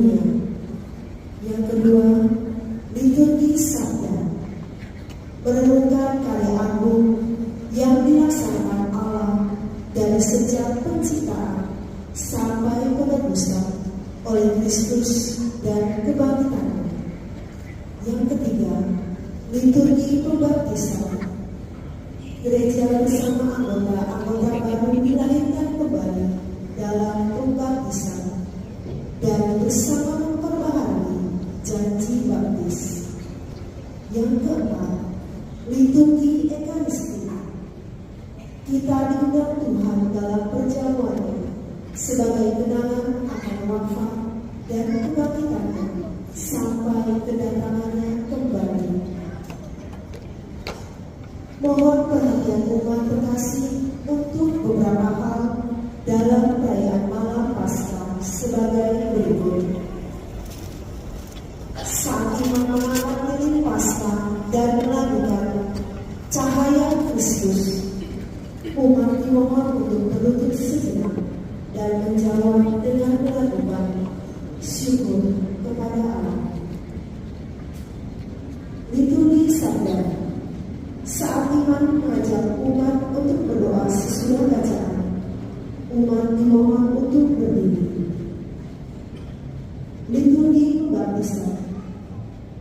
dunia. Yang kedua, liturgi sabda, merenungkan karya agung yang dilaksanakan Allah dari sejak penciptaan sampai penebusan oleh Kristus dan kebangkitannya. Yang ketiga, liturgi pembaptisan. Gereja bersama anggota-anggota baru dilahirkan kembali dalam pembaptisan dan bersama memperbaharui janji baptis. Yang keempat, liturgi Ekaristi. Kita diundang Tuhan dalam perjamuannya sebagai kenangan akan wafat dan kebangkitannya sampai kedatangannya kembali. Mohon perhatian umat terkasih untuk beberapa hal dalam perayaan malam Paskah sebagai berikut. Saat imam mengangkat lilin Paskah dan melakukan cahaya Kristus, umat dimohon untuk berlutut sejenak dan menjawab dengan melakukan syukur kepada Allah. Liturgi sabda. Saat imam mengajak umat untuk berdoa sesudah bacaan, umat dimohon untuk berdiri. Liturgi pembaptisan.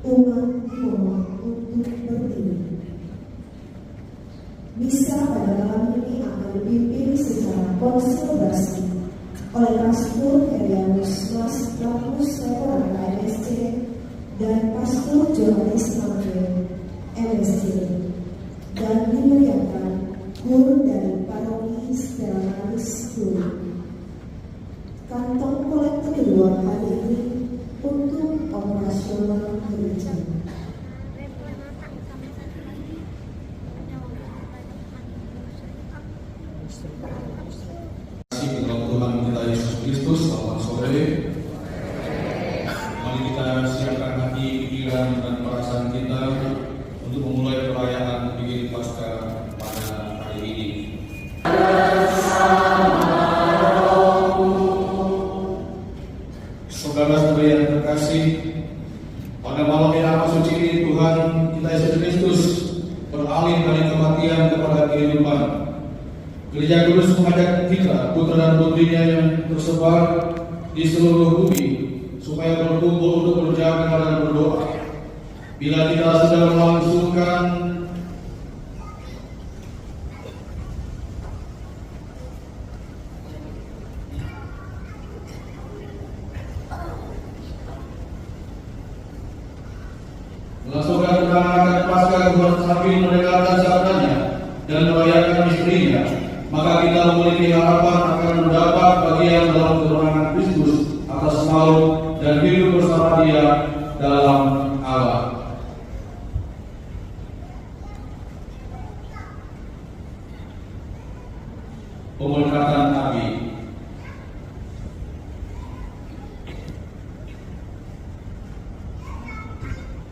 Umat dimohon untuk berdiri. Misa pada malam ini akan dipimpin secara konsekrasi oleh Pastor Herianus Lampus Laporan KMSC dan Pastor Johannes Mangge MSC, dan dimuliakan guru dari Paroki Stellaris Guru. Kantong kolektor kedua hari ini untuk operasional gereja. Tuhan kita Yesus Kristus, selamat sore. Mari kita siapkan hati, pikiran, dan perasaan kita untuk memulai perayaan Bikin Paskah pada hari ini. Saudara-saudari yang terkasih, pada malam yang amat suci ini Tuhan kita Yesus Kristus beralih dari kematian kepada kehidupan. Gereja Kudus mengajak kita, putra dan putrinya yang tersebar di seluruh bumi, supaya berkumpul untuk berjaga dan berdoa. Bila kita sedang melangsungkan keberangkatan Paskah Tuhan sambil mendengarkan sabdanya dan merayakan misterinya, maka kita memiliki harapan akan mendapat bagian dalam kemenangan Kristus atas maut dan hidup bersama Dia dalam Allah. Pemberkatan Nabi.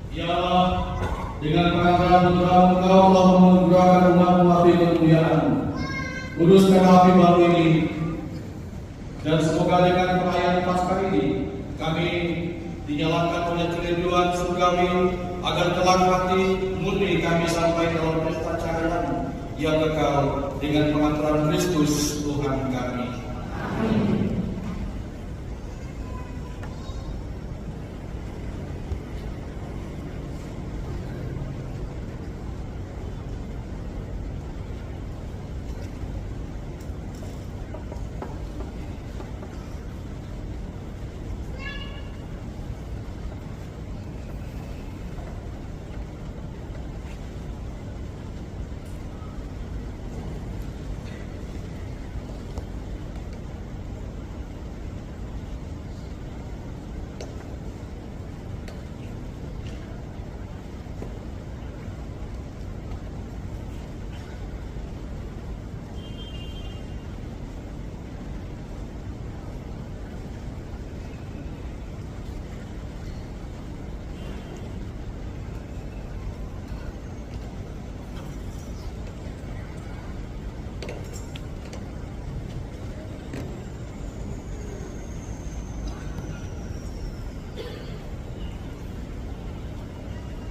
Ya Allah, dengan pengajaran putra-Mu Engkau telah menganugerahkan umat-Mu api kemuliaan-Mu. Kuduskan api baru ini, dan semoga dengan perayaan Paskah ini kami dinyalakan oleh kerinduan surgawi, agar kelak hati murni kami sampai dalam pesta cahaya yang kekal dengan pengaturan Kristus Tuhan kami. Amin.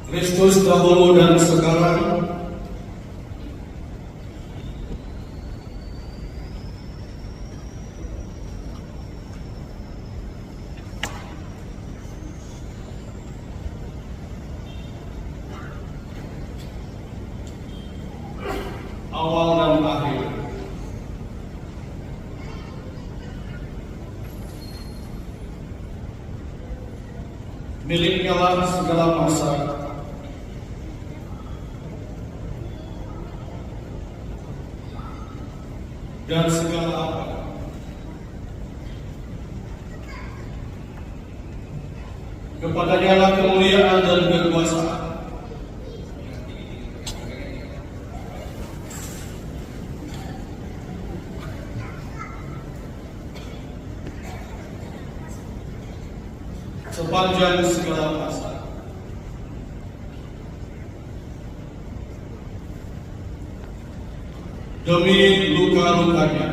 Kristus dahulu dan sekarang, awal dan akhir. Miliknya lah segala masa, dan segala apa. Kepadanya lah kemuliaan dan kekuasaan, sepanjang segala masa. Demi luka-lukanya,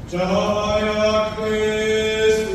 cahaya Kristus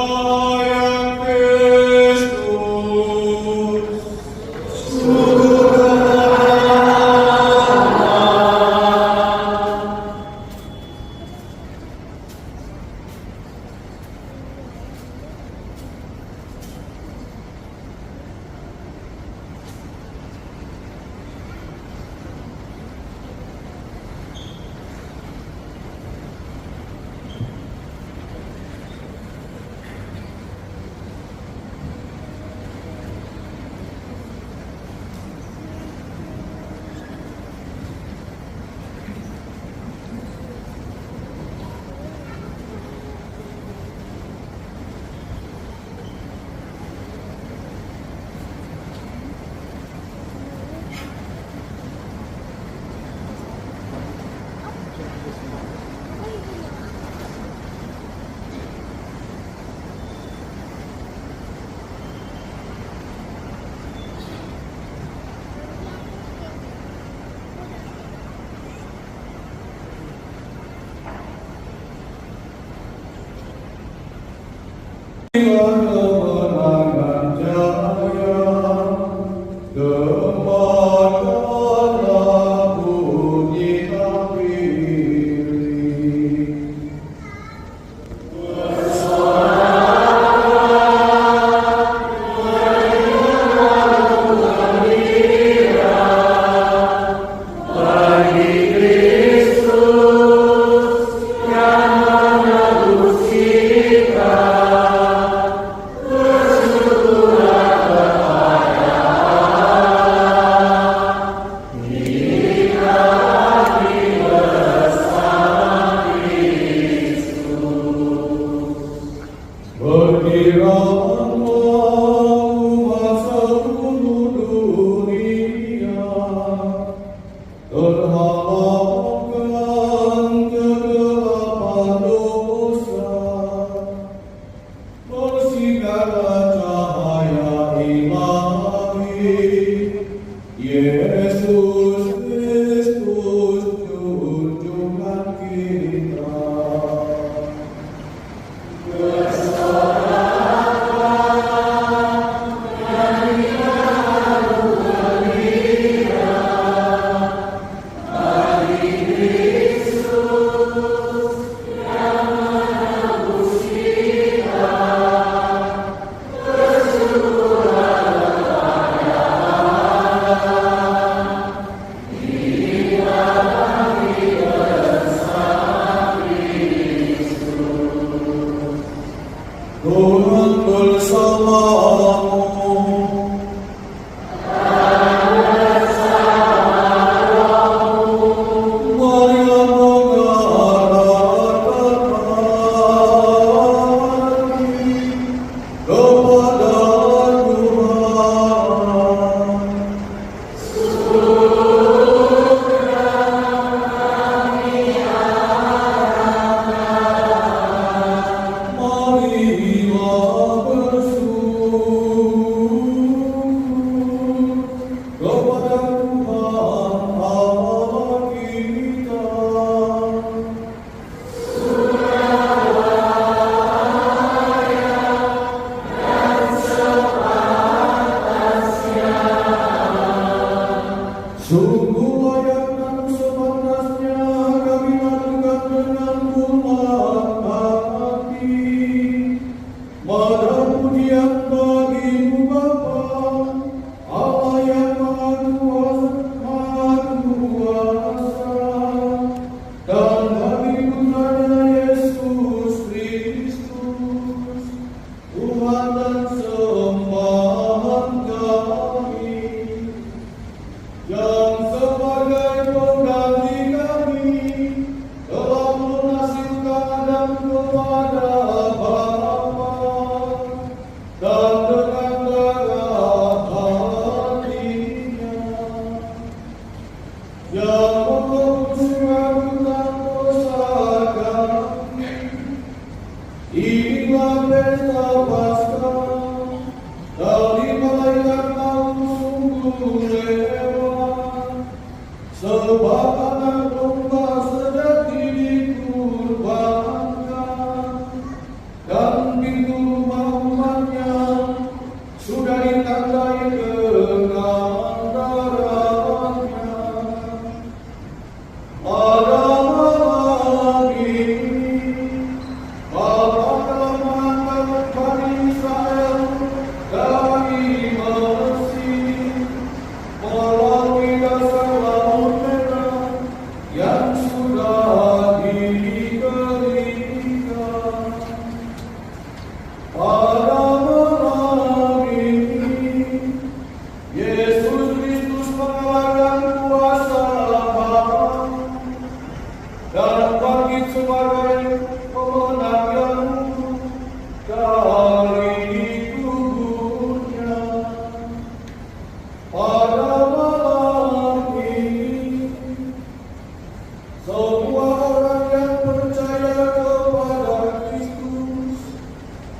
Yang Kristus, kemenangan jaya, gemparkanlah bunyi takbir. Yesus Kristus, junjungan kita. Tuhan bersamamu. Marilah mengarahkan hati kepada Tuhan. Marilah bersyukur kepada Tuhan Allah kita. Sungguh layak dan sepantasnya kami lakukan dengan bulat hati. Maha pujian bagimu Bapa, Allah yang Maha Kuasa, dan bagi Putranya Yesus Kristus, Tuhan dan sembahan kami, yang sebagai pengganti kami telah melunaskan Adam kepada Bapa, dan dengan darah hatinya yang menghapuskan hutang dosa kami. Inilah pesta Paskah dari malaikat sungguh lewat, sebab anak domba sejati dikurbankan, dan pintu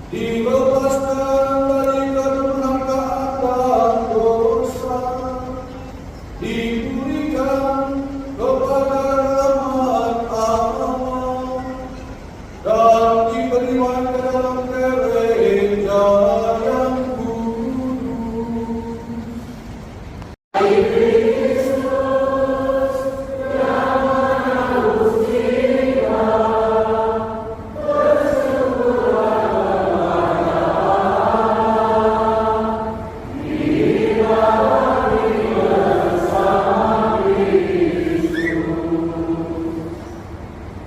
dibebaskan dari kedurhakaan dan dosa, diberikan kepada rahmat Allah, dan diberikan ke dalam gereja yang kudus.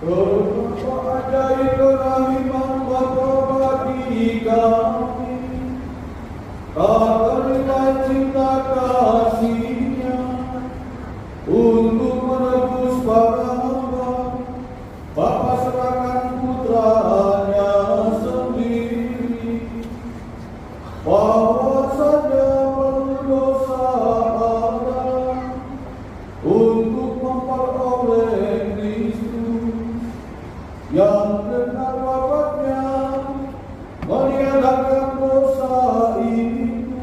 Betapa ajaib kerahiman Bapa bagi kami, tak ternilai cinta kasih-Nya untuk menebus para hamba. Bapa serahkan putranya sendiri, bahwa saja perlu dosa ada untuk memperoleh Kristus, yang dengan wafatnya meniadakan dosa itu.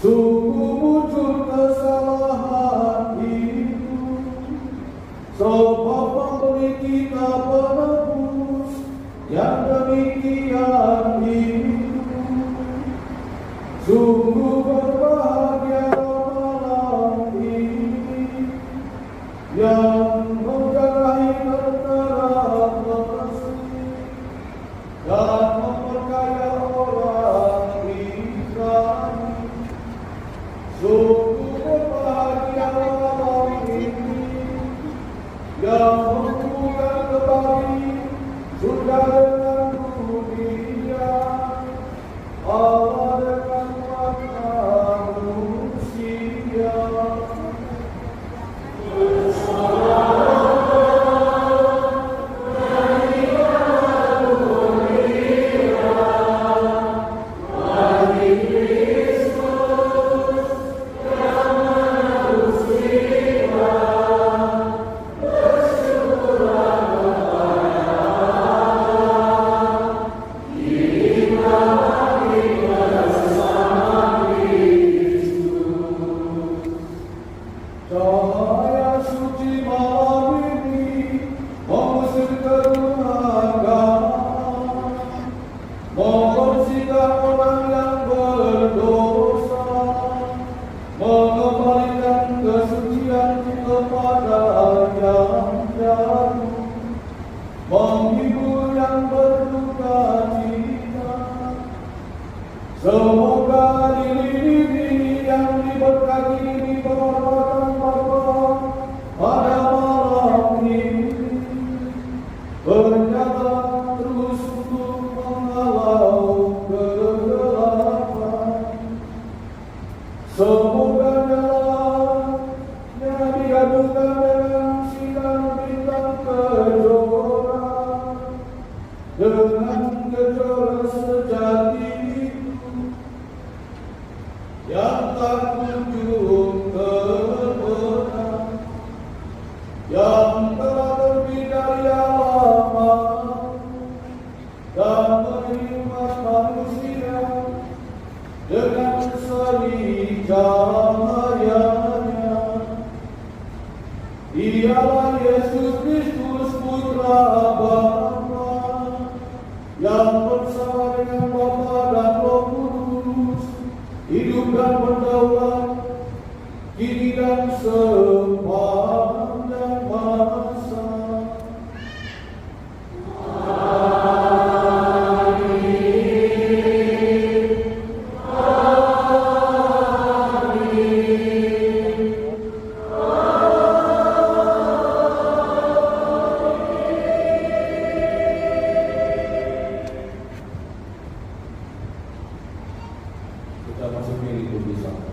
Sungguh muncul kesalahan itu, sebab memberi kita penebus yang demikian itu. Sungguh berbahagia malam ini, yang menjarahi terterang bersih dan memperkaya orang Israel. Sungguh berbahagia malam ini, yang menghubungkan kembali surga dengan dunia, Allah dengan manusia. Cahaya suci malam ini mengusir kedurhakaan, membersihkan orang yang berdosa, mengembalikan kesucian kepada yang jatuh, menghibur yang berduka cita. Semoga diri-diri yang diberkati di perbuatan Bapa pada malam ini berjalan terus untuk menghalau kegelapan. Semoga jalannya digabungkan dengan sinar bintang kejora, dengan kejora sejati yang tak kunjung terbenam, yang telah terbit dari lama dan menerima manusia dengan seri cahayanya. Dialah Yesus Kristus Putra Bapa, yang bersama dengan Bapa dan Roh Kudus hidup dan berdaulat kini dan sepanjang masa. Kita masuk ke liturgi Sabtu.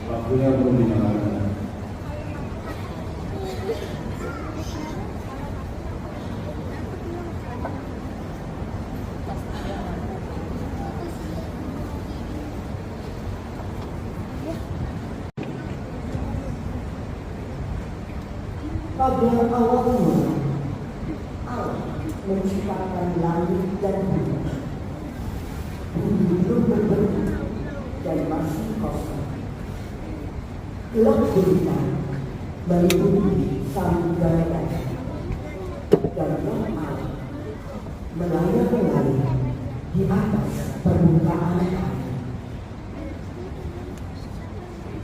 Waktunya belum dinyalakan. Pada awalnya Allah menciptakan langit dan bumi. Bumi belum berbentuk dan masih kosong. Gelap gulita meliputi samudera dan roh Allah melayang-layang di atas permukaan air.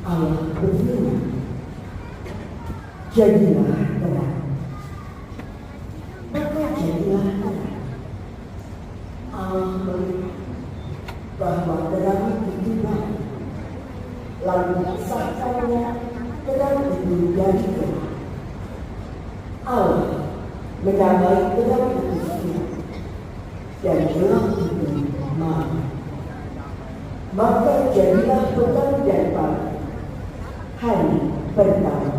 Allah berfirman, jadilah terang. Maka jadilah terang. Allah melihat bahwa terang itu baik. Lalu disahkannya terang itu jadi terang. Allah menamai terang itu siang dan gelap itu malam. Maka jadilah petang dan pagi, hari pertama.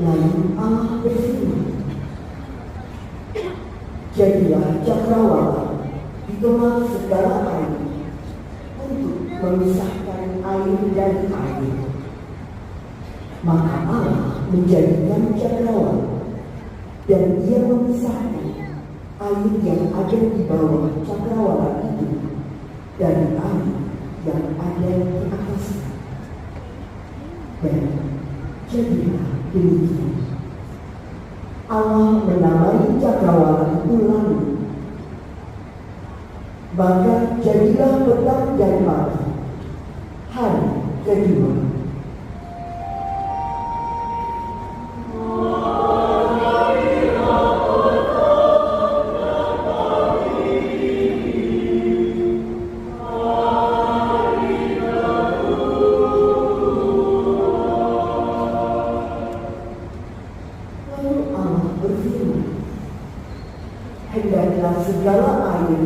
Lalu Allah berfirman, jadilah cakrawala di tengah segala air untuk memisahkan air dari air. Maka Allah menjadikan cakrawala dan ia memisahkan air yang ada di bawah cakrawala itu dari air yang ada di atasnya. Dan jadilah demikian. Allah menamai cakrawala itu langit. Maka jadilah petang dan pagi, hari kedua. Hendaklah segala air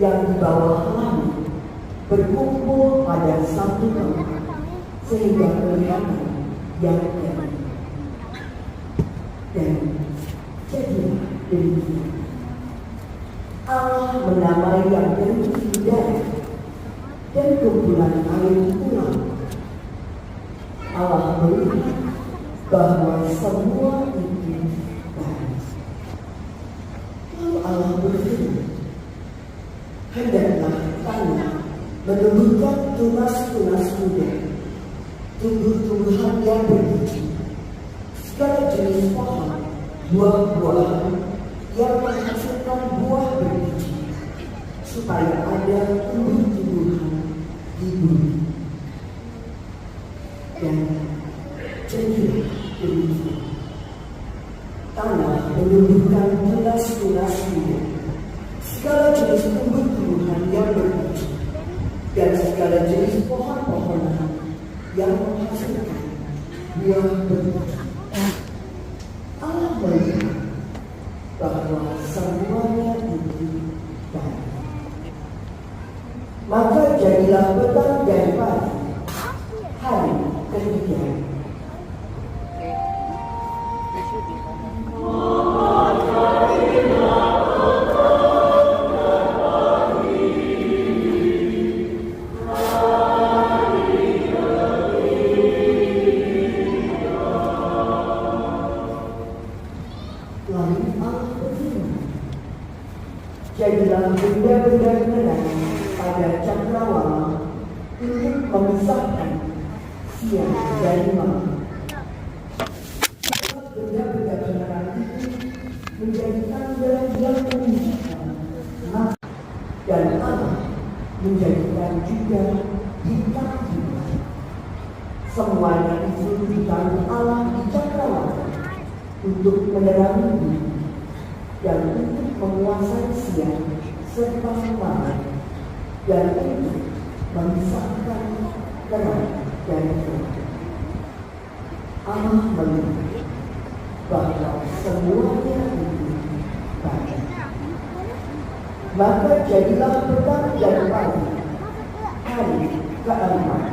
yang di bawah langit berkumpul pada satu tempat sehingga kelihatan yang kering. Dan jadilah demikian. Allah menamai yang kering itu darah dan kumpulan air itu laut. Allah melihat bahwa semua itu baik. Allah berfirman, hendaklah tanah menumbuhkan tunas-tunas muda, tumbuh-tumbuhan yang berbiji, segala jenis pohon, buah-buahan yang menghasilkan buah berbiji, supaya ada tumbuh-tumbuhan di bumi. Dan jadilah demikian. Tanah menumbuhkan tunas-tunas muda, segala jenis tumbuh-tumbuhan yang berbiji, dan segala jenis pohon-pohonan yang menghasilkan buah berbiji. Allah melihat bahwa semuanya itu baik. Maka jadilah petang dan pagi, hari ketiga. Jadilah benda-benda terang pada cakrawala untuk memisahkan siang dari malam. Benda-benda terang itu menjadi tanda yang menunjukkan masa, dan Allah menjadikan juga bintang-bintang. Semuanya itu ditaruh Allah di cakrawala untuk menerangi bumi dan untuk menguasai siang serta malam. dan itu memisahkan terang dan gelap. Allah melihat bahwa semuanya itu baik. Maka jadilah petang dan pagi, hari keempat.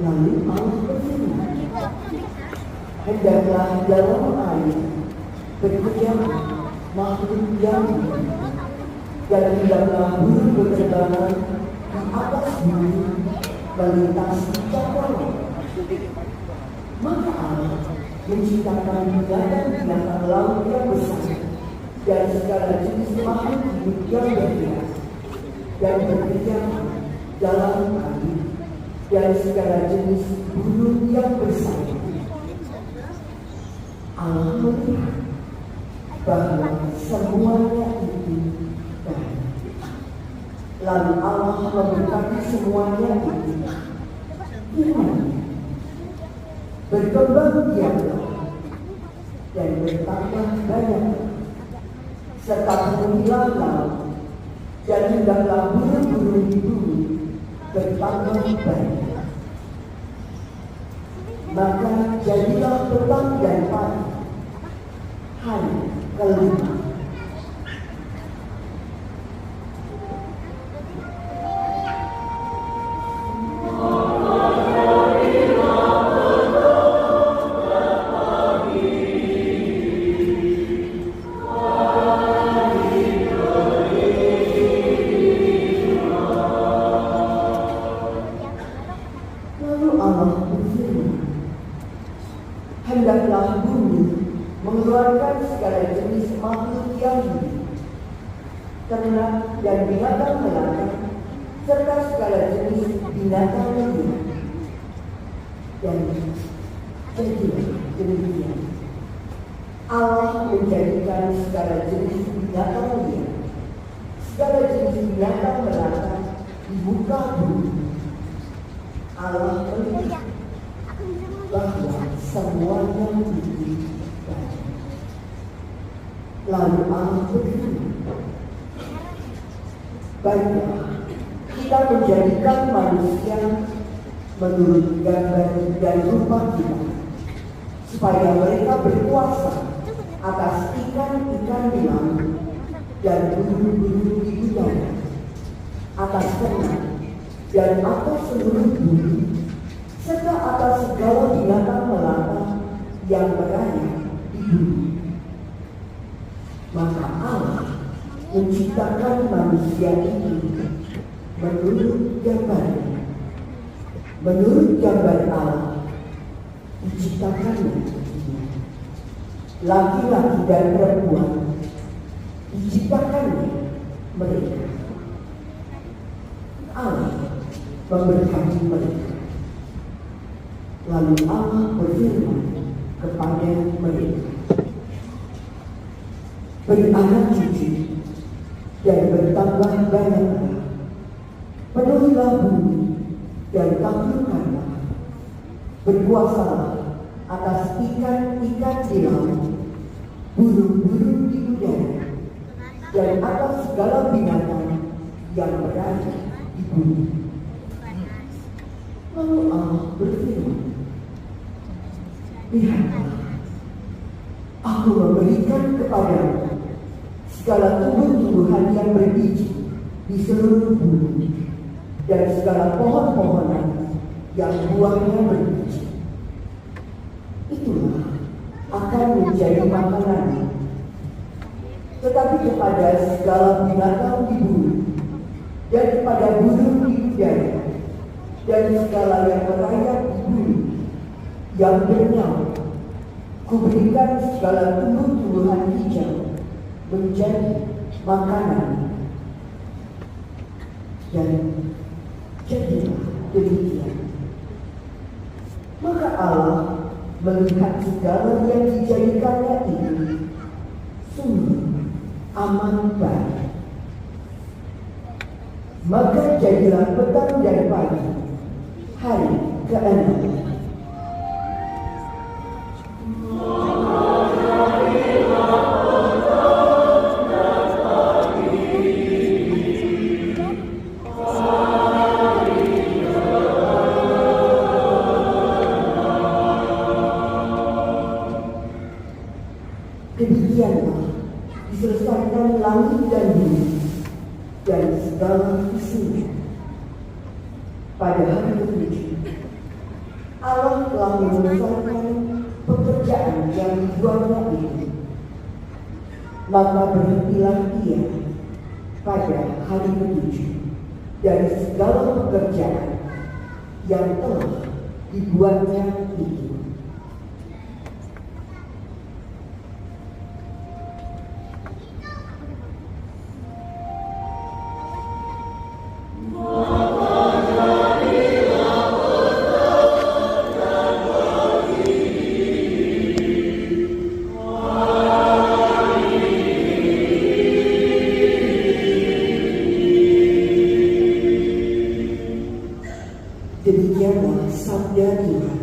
Lalu Allah berfirman, hendaklah dalam air berkejam makhluk yang hidup, dan hendaklah burung berterbangan di atas bumi melintasi cakrawala. Maka Allah menciptakan binatang laut yang besar dan segala jenis makhluk hidup yang bergerak dan berkejam dalam air, dan segala jenis burung yang bersayap. Allah melihat bahwa semuanya itu baik. Lalu Allah memberkati semuanya itu. Firman-Nya, berkembang biaklah dan bertambah banyak, serta penuhilah laut, dan hendaklah burung-burung di bumi bertambah banyak. Maka jadilah petang dan pagi, hari kelima. Lalu Allah berfirman, hendaklah bumi mengeluarkan segala jenis makhluk yang hidup, ternak dan binatang melata, serta segala jenis binatang liar. Dan jadilah demikian. Allah menjadikan segala jenis binatang liar, segala jenis binatang melata di muka bumi. Allah melihat bahwa semuanya itu baik. Lalu Allah berfirman, baiklah, kita menjadikan manusia menurut gambar dan rupa kita, supaya mereka berkuasa atas ikan-ikan di laut dan burung-burung di udara, atas ternak dan atas seluruh bumi, serta atas segala binatang melata yang berada di bumi. Maka Allah menciptakan manusia itu menurut gambarnya. Menurut gambar Allah diciptakannya dia. Laki-laki dan perempuan diciptakannya mereka. Allah memberkati mereka. Lalu Allah berfirman kepada mereka, beranak cucu dan bertambah banyaklah, penuhilah bumi dan taklukkanlah, berkuasalah atas ikan-ikan di laut, burung-burung di udara, dan atas segala binatang yang berada di bumi. Lalu Allah berfirman, lihatlah, aku memberikan kepadamu segala tumbuh-tumbuhan yang berbiji di seluruh bumi, dan segala pohon-pohonan yang buahnya berbiji. Itulah akan menjadi makanan. Tetapi kepada segala binatang di bumi, dan kepada burung di udara, dan segala yang merayap di bumi yang bernyawa, kuberikan segala tumbuh-tumbuhan hijau menjadi makanan. Dan jadilah demikian. Maka Allah melihat segala yang dijadikannya ini sungguh aman baik. Maka jadilah petang dan pagi, hari ke-6. Demikianlah diselesaikan langit dan bumi dan segala isinya. Pada hari ke-7, Allah telah menyelesaikan pekerjaan yang dibuatnya itu. Maka berhentilah Ia pada hari ke-7 dari segala pekerjaan yang telah dibuatnya itu. Demikianlah sabda Tuhan.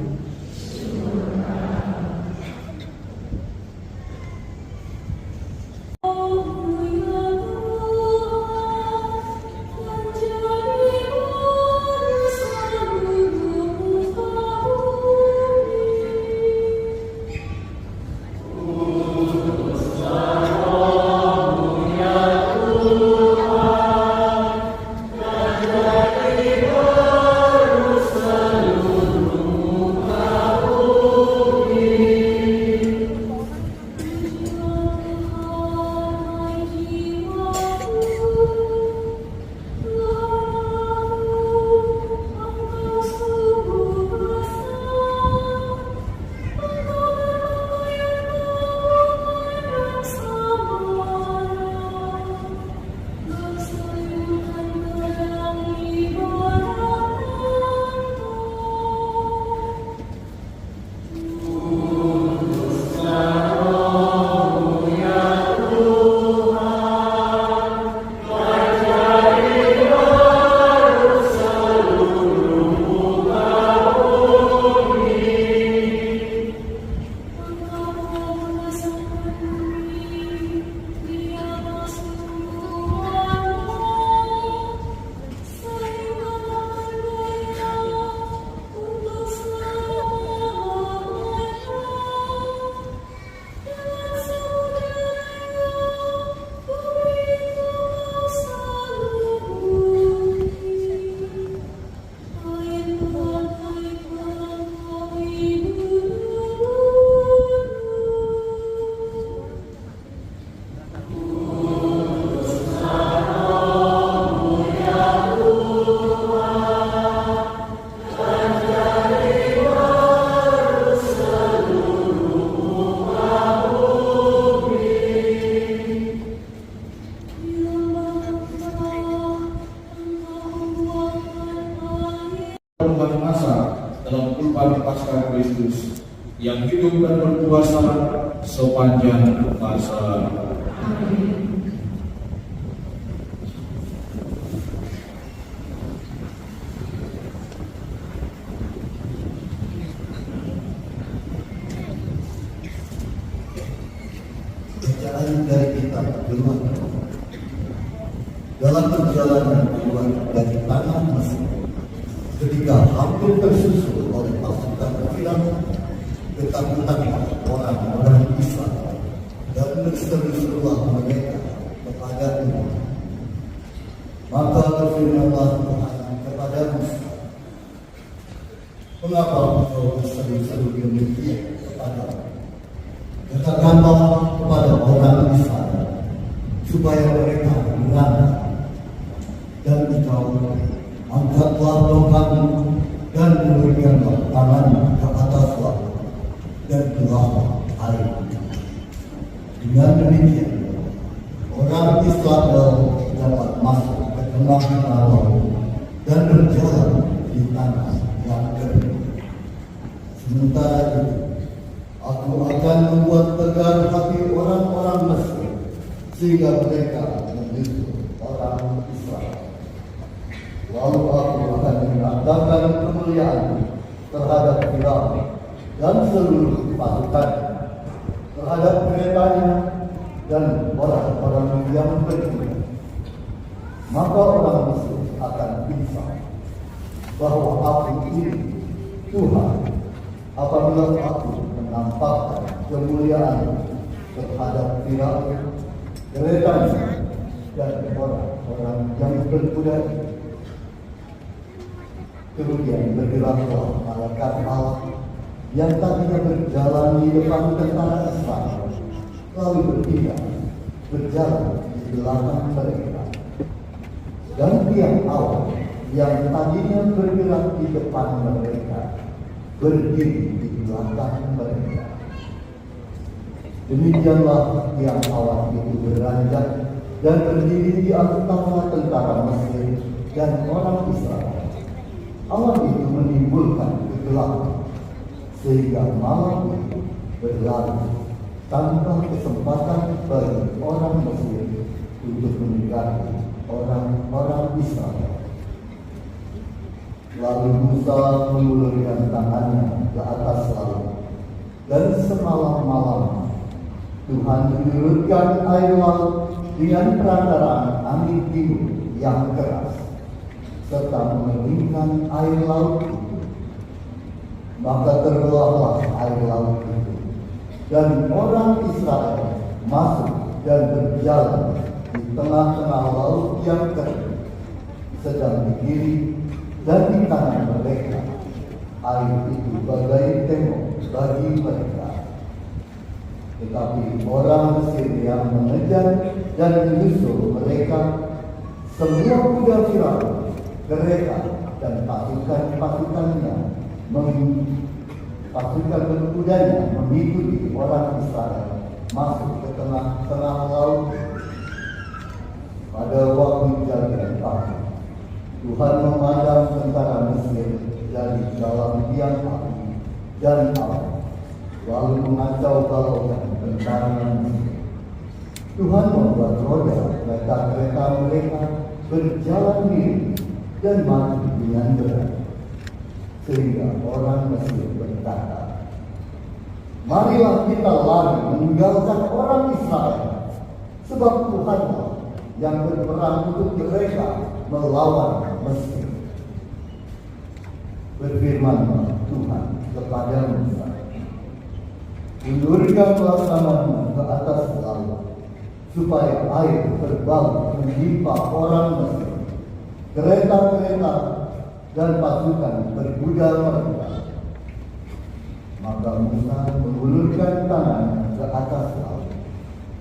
Masa dalam kurban Paskah Kristus yang hidup dan berkuasa sepanjang masa. Bacaan dari kitab Keluaran. Dalam perjalanan keluar dari tanah Mesir, ketika hampir tersusul oleh pasukan Firaun, ketakutanlah orang-orang Israel dan berseru-serulah mereka kepada Tuhan. Maka berfirmanlah Tuhan kepada Musa, "Mengapa engkau berseru-seru demikian kepadaku? Katakanlah kepada orang Israel supaya mereka mendengar, dan engkau angkatlah tongkatmu dan memberikanlah tanganmu ke atas laut dan belahlah air. Dengan demikian, orang Israel dapat masuk ke tengah laut dan berjalan di tanah yang kering. Sementara itu, aku akan membuat tegar hati orang-orang Mesir sehingga mereka membenci orang Israel. Lalu aku akan mengadakan kemuliaan terhadap Firaun dan seluruh pasukan, terhadap keretanya dan orang-orang yang berkuda. Maka orang Mesir akan pingsan bahwa aku ini Tuhan apabila aku menampakkan kemuliaan terhadap Firaun, keretanya dan orang-orang yang berkuda. Kemudian bergeraklah malaikat Allah yang tadinya berjalan di depan tentara Israel, lalu berpindah berjalan di belakang mereka. Dan tiang awan yang tadinya bergerak di depan mereka berdiri di belakang mereka. Demikianlah tiang awan itu beranjak dan berdiri di antara tentara Mesir dan orang Israel. Awan itu menimbulkan kegelapan sehingga malam itu berlalu tanpa kesempatan bagi orang Mesir untuk mendekati orang-orang Israel. Lalu Musa mengulurkan tangannya ke atas laut, dan semalam-malam Tuhan menyurutkan air laut dengan perantaraan angin timur yang keras, serta mengeringkan air laut itu. Maka terbelahlah air laut itu, dan orang Israel masuk dan berjalan di tengah-tengah laut yang kering, sedang di kiri dan di kanan mereka. Air itu bagai tembok bagi mereka. Tetapi orang Mesir yang mengejar dan menyusul mereka, semua kuda Firaun, kereta dan pasukan-pasukannya, pasukan berkudanya mengikuti orang Israel masuk ke tengah-tengah laut. Pada waktu jalan pagi, Tuhan memandang tentara Mesir dari dalam tiang api dan awan, lalu mengacau-balaukan tentara Mesir. Tuhan membuat roda kereta-kereta mereka berjalan diri dan maju dengan berat, sehingga orang Mesir berkata, "Marilah kita lari meninggalkan orang Israel, sebab Tuhanlah yang berperang untuk mereka melawan Mesir." Berfirmanlah Tuhan kepada Musa, "Ulurkanlah tanganmu ke atas laut, supaya air terbalik menimpa orang Mesir, kereta-kereta dan pasukan berkuda mereka." Maka Musa mengulurkan tangan ke atas laut,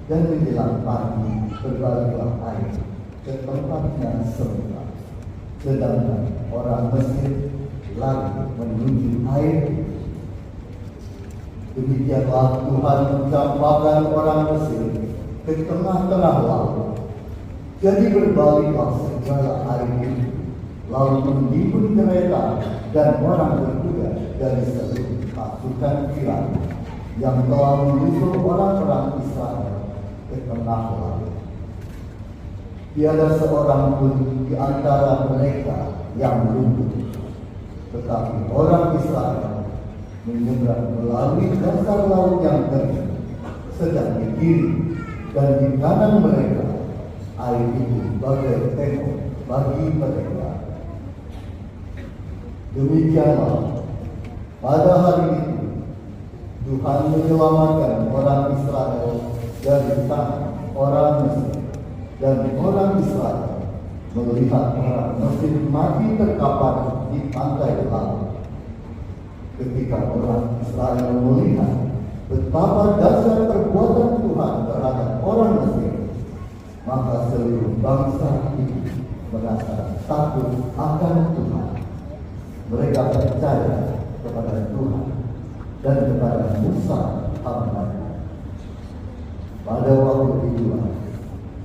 dan menjelang pagi berbaliklah air ke tempatnya semula, sedangkan orang Mesir lari menuju air. Demikianlah Tuhan mencampakkan orang Mesir ke tengah-tengah laut. Jadi berbaliklah segala air itu, lalu menimbun kereta dan orang berkuda dari seluruh pasukan Firaun yang telah menyusul orang-orang Israel ke tengah laut. Tiada seorang pun di antara mereka yang lumpuh, tetapi orang Israel menyeberang melalui dasar laut yang kering, sedang di kiri dan di kanan mereka air itu bagai tembok bagi mereka. Demikianlah pada hari itu Tuhan menyelamatkan orang Israel dari tangan orang Mesir, dan orang Israel melihat orang Mesir mati terkapar di pantai laut. Ketika orang Israel melihat betapa dahsyat perbuatan Tuhan terhadap orang Mesir, maka seluruh bangsa itu merasa takut akan Tuhan. Mereka percaya kepada Tuhan dan kepada Musa hamba-Nya. Pada waktu itu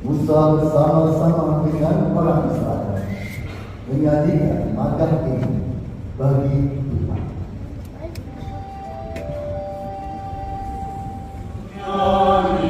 Musa bersama-sama dengan orang Israel menyanyikan naskah ini bagi Tuhan. Kami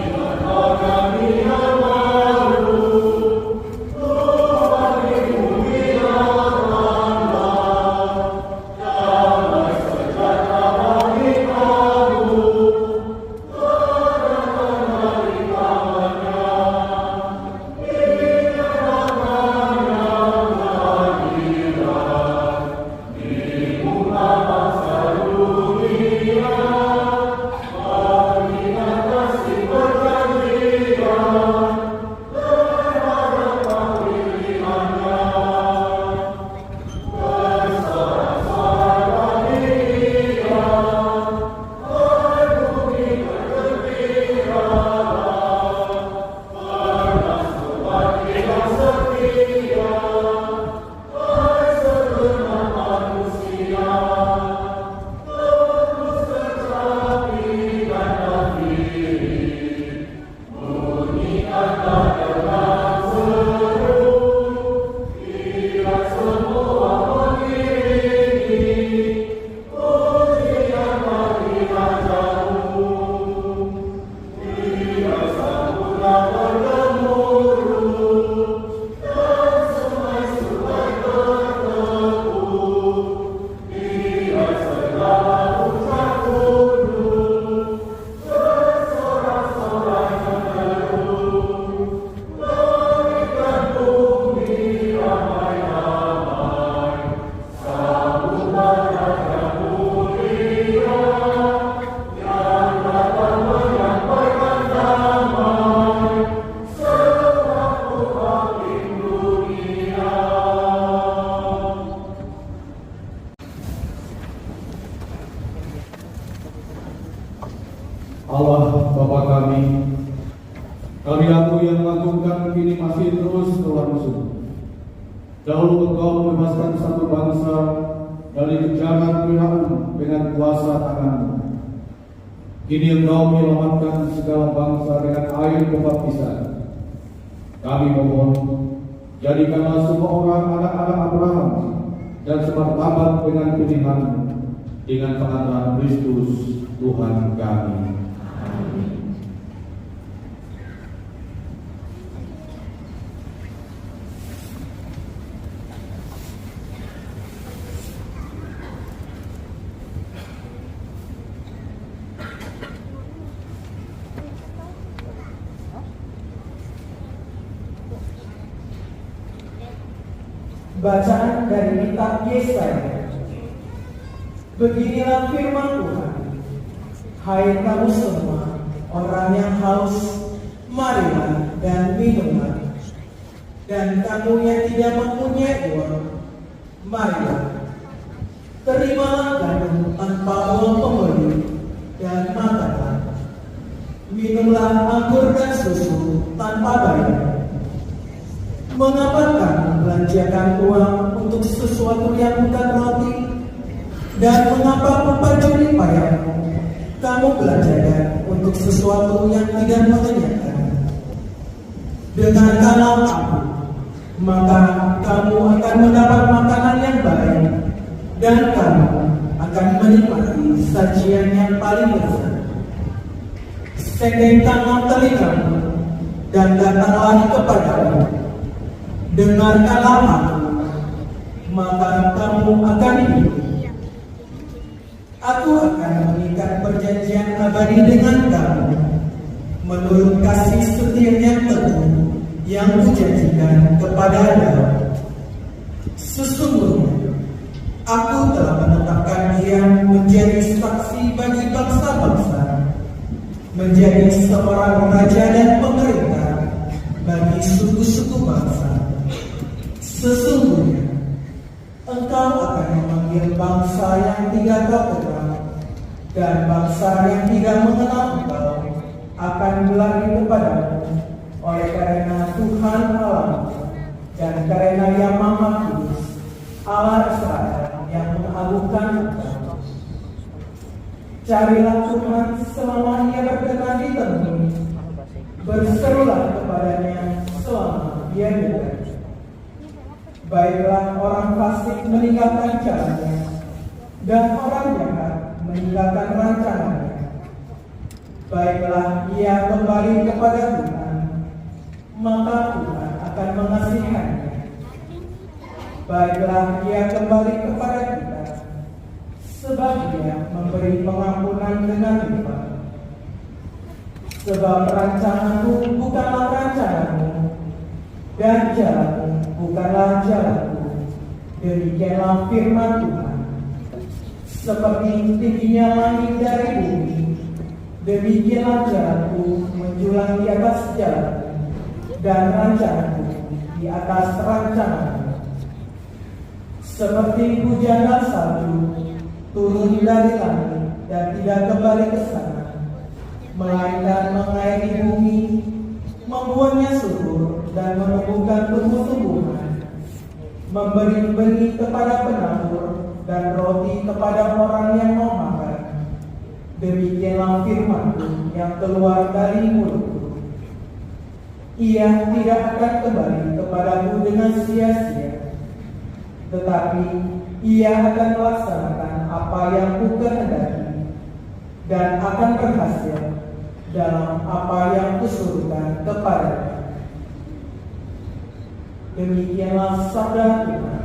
Dahulu Engkau membebaskan satu bangsa dari kejaran Firaun dengan kuasa tangan-Mu. Kini Engkau menyelamatkan segala bangsa dengan air pembaptisan. Kami mohon, jadikanlah semua orang anak-anak Abraham dan semartabat dengan pilihan-Mu dengan pengantaran Kristus Tuhan kami. Bacaan dari kitab Yesaya. Beginilah firman Tuhan. Hai kamu semua orang yang haus, marilah dan minumlah. Dan kamu yang tidak mempunyai uang, marilah, terimalah gandum tanpa uang pembeli dan makanlah. Minumlah anggur dan susu tanpa bayar. Mengapa kamu belanjakan uang untuk sesuatu yang bukan roti? Dan mengapa mempercuri payahmu kamu belanjakan untuk sesuatu yang tidak mengenyangkan? Dengarkanlah aku, maka kamu akan mendapat makanan yang baik, dan kamu akan menikmati sajian yang paling lezat. Sengkengkanlah telingamu dan datanglah kepadamu. Dengarkanlah aku, maka kamu akan hidup. Aku akan mengikat perjanjian abadi dengan kamu menurut kasih setia yang teguh yang kujanjikan kepada Daud. Sesungguhnya aku telah menetapkan dia menjadi saksi bagi bangsa-bangsa, menjadi seorang raja dan pemerintah bagi suku-suku bangsa. Sesungguhnya engkau akan memanggil bangsa yang tidak kau kenal, dan bangsa yang tidak mengenal engkau akan berlari kepadamu, oleh karena Tuhan Allah dan karena Yang Maha Kudus, Allah Israel yang mengagungkan engkau. Carilah Tuhan selama Ia berkenan ditemui, berserulah kepadanya selama Ia dekat. Baiklah orang fasik meninggalkan jalannya, dan orang jahat meninggalkan rancangannya. Baiklah ia kembali kepada Tuhan, maka Tuhan akan mengasihannya. Baiklah ia kembali kepada kita, sebab Dia memberi pengampunan dengan limpah. Sebab rancanganku bukanlah rancanganmu, dan jalanmu bukanlah jalanku. Demikianlah firman Tuhan. Seperti tingginya langit dari bumi, demikianlah jalanku menjulang di atas jalanmu, dan rancanganku di atas rancanganmu. Seperti hujan dan salju turun dari langit dan tidak kembali ke sana, melainkan mengairi bumi, membuatnya subur dan menumbuhkan tumbuh-tumbuhan, memberi benih kepada penabur dan roti kepada orang yang mau makan. Demikianlah firman-Ku yang keluar dari mulut-Ku. Ia tidak akan kembali kepadamu dengan sia-sia, tetapi Ia akan melaksanakan apa yang Ku kehendaki dan akan berhasil dalam apa yang Kusuruhkan kepadanya. Demikianlah sabda Tuhan.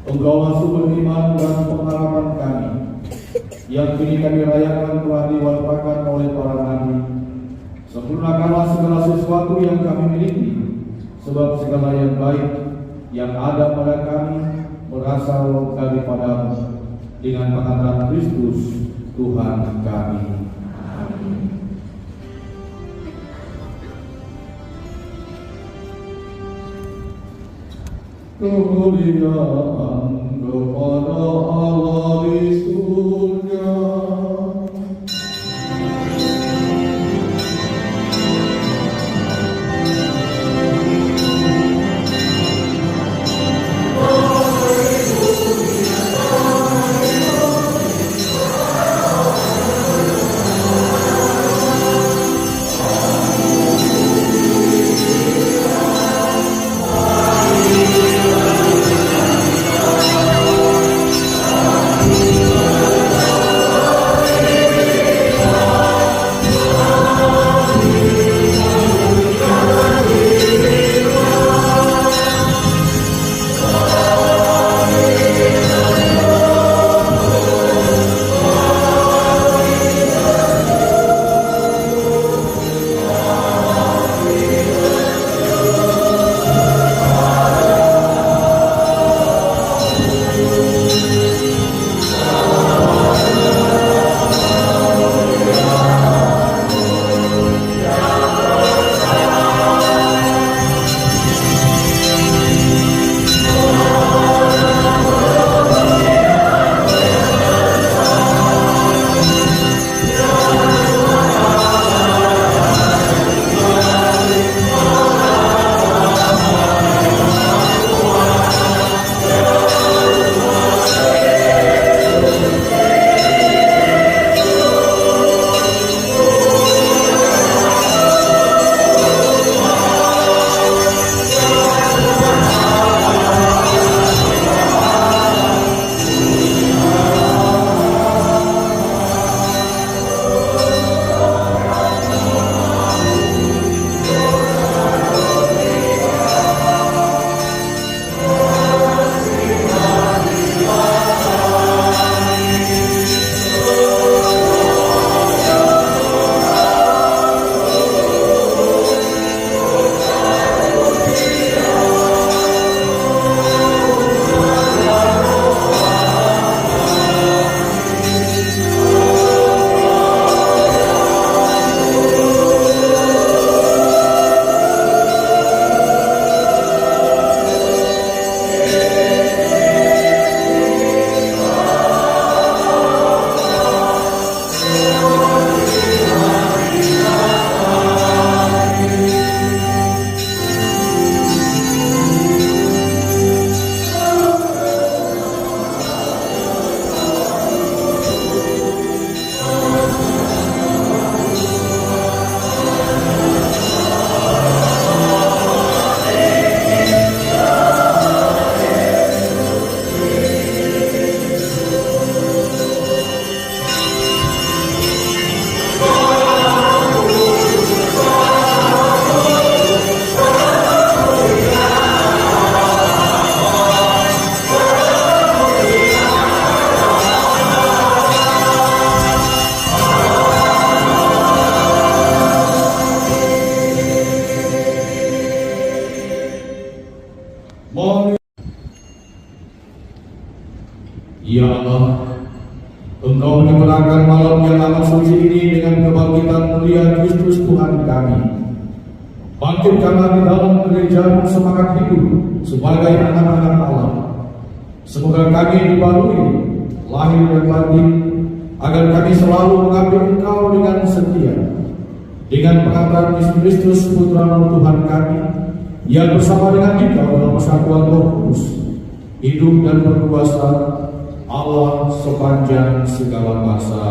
Engkaulah sumber iman dan pengharapan kami, yang kini kami rayakan telah diwariskan oleh para nabi. Sempurnakanlah segala sesuatu yang kami miliki, sebab segala yang baik yang ada pada kami berasal daripadamu, dengan pengantaran Kristus Tuhan kami. Kemuliaan kepada Allah di surga. Ya Allah, Engkau menyempurnakan malam yang amat suci ini dengan kebangkitan mulia Kristus Tuhan kami. Bangkitkanlah di dalam gereja semangat hidup sebagai anak-anak Allah. Semoga kami dibarui lahir dan batin, agar kami selalu mengabdi Engkau dengan setia, dengan pengantaran Yesus Kristus Putra Tuhan kami, yang bersama dengan kita dalam persatuan Roh Kudus, hidup dan berkuasa Allah sepanjang segala masa.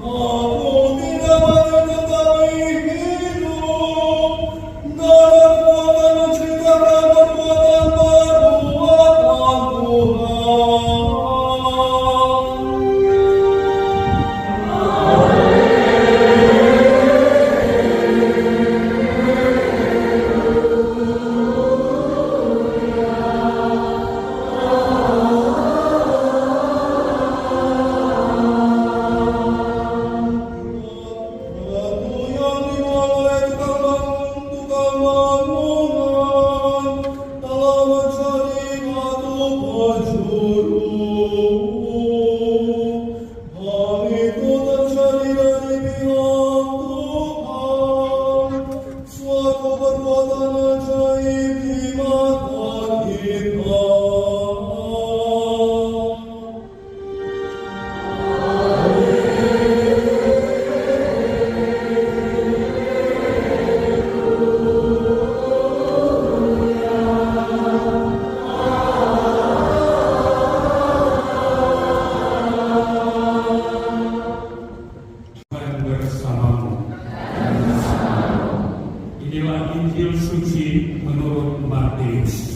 Aku tidak mati tetapi hidup, dan aku akan menceritakan perbuatan perbuatan Tuhan. Inilah Injil suci menurut Matius.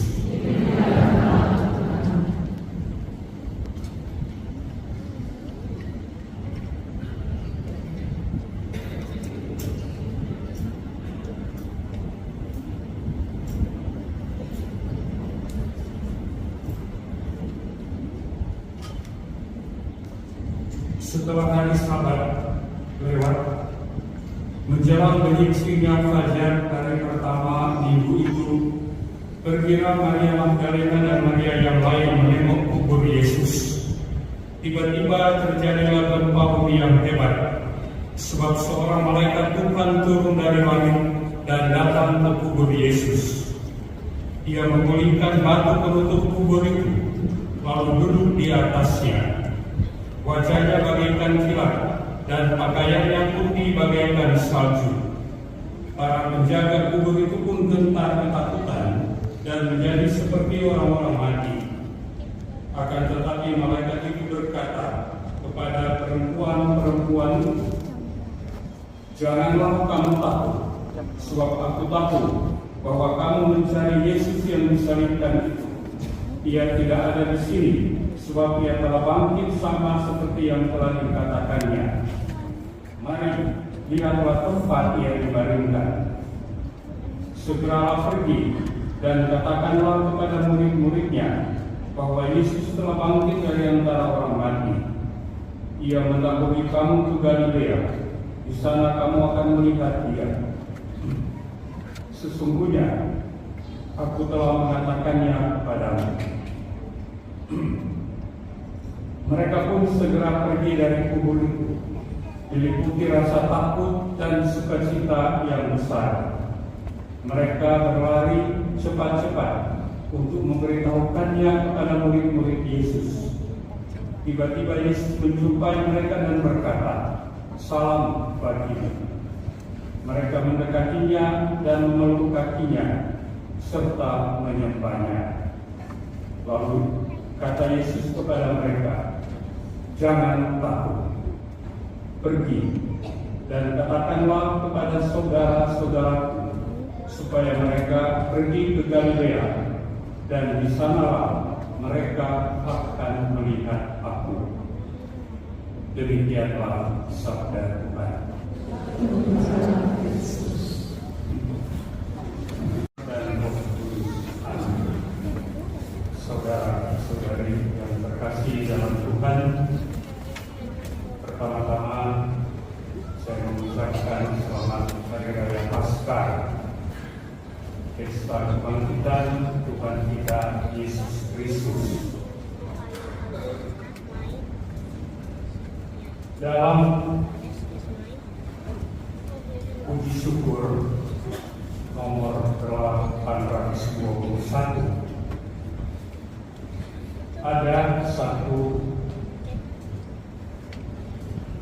Setelah hari Sabat lewat, menjelang menyingsingnya fajar hari pertama minggu itu, pergilah Maria Magdalena dan Maria yang lain menengok kubur Yesus. Tiba-tiba terjadilah gempa bumi yang hebat, sebab seorang malaikat Tuhan turun dari langit dan datang ke kubur Yesus. Ia menggulingkan batu penutup kubur itu, lalu duduk di atasnya. Wajahnya bagaikan kilat dan pakaiannya putih bagaikan salju. Para penjaga kubur itu pun gentar ketakutan dan menjadi seperti orang-orang mati. Akan tetapi malaikat itu berkata kepada perempuan-perempuan itu, "Janganlah kamu takut, sebab aku tahu bahwa kamu mencari Yesus yang disalibkan itu. Ia tidak ada di sini, sebab ia telah bangkit sama seperti yang telah dikatakannya. Mari, lihatlah tempat ia dibaringkan. Segeralah pergi dan katakanlah kepada murid-muridnya bahwa Yesus telah bangkit dari antara orang mati. Ia mendahului kamu ke Galilea. Di sana kamu akan melihat dia. Sesungguhnya aku telah mengatakannya kepadamu." Mereka pun segera pergi dari kubur itu, diliputi rasa takut dan sukacita yang besar. Mereka berlari cepat-cepat untuk memberitahukannya kepada murid-murid Yesus. Tiba-tiba Yesus menjumpai mereka dan berkata, "Salam bagimu." Mereka mendekatinya dan memeluk kakinya serta menyembahnya. Lalu kata Yesus kepada mereka, "Jangan takut. Pergi dan katakanlah kepada saudara-saudaraku supaya mereka pergi ke Galilea, dan di sanalah mereka akan melihat aku." Demikianlah sabda Tuhan. Saudara-saudari yang terkasih dalam Tuhan, pertama-tama saya mengucapkan selamat Hari Raya Paskah, pesta kebangkitan Tuhan kita Yesus Kristus. Dalam puji syukur nomor 821 ada satu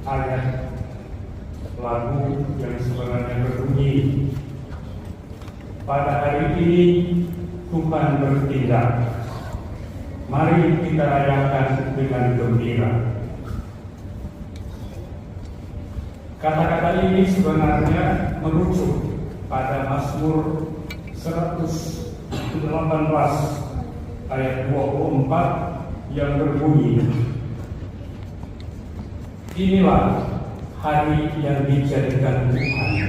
ayat lagu yang sebenarnya berbunyi, "Pada hari ini Tuhan bertindak, mari kita rayakan dengan gembira." Kata-kata ini sebenarnya merujuk pada Mazmur 118 ayat 24 yang berbunyi, "Inilah hari yang dijadikan Tuhan.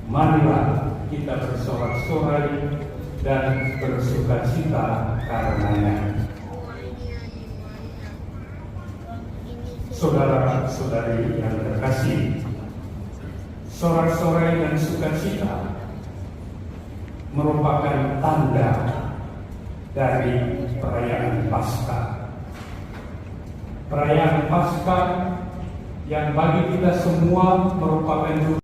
Marilah kita bersorak-sorai dan bersukacita karenanya." Saudara-saudari yang terkasih, sorak-sorai dan sukacita merupakan tanda dari perayaan Paskah. Perayaan Paskah yang bagi kita semua merupakan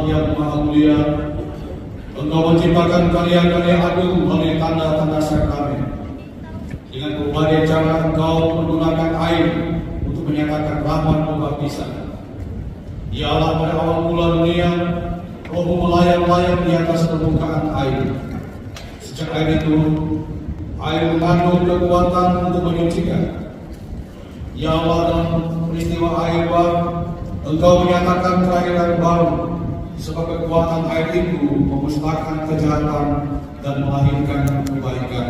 yang Maha Mulia, Engkau menciptakan karya-karya agung melalui tanda-tanda sakramen. Dengan berbagai cara Engkau menggunakan air untuk menyatakan rahmat pembaptisan. Ya Allah, pada awal mula dunia, Roh-Mu melayang-layang di atas permukaan air. Sejak air itu, air mengandung kekuatan untuk menyucikan. Ya Allah, dalam peristiwa air bah, Engkau menyatakan kelahiran baru, sebab kekuatan air itu memusnahkan kejahatan dan melahirkan kebaikan.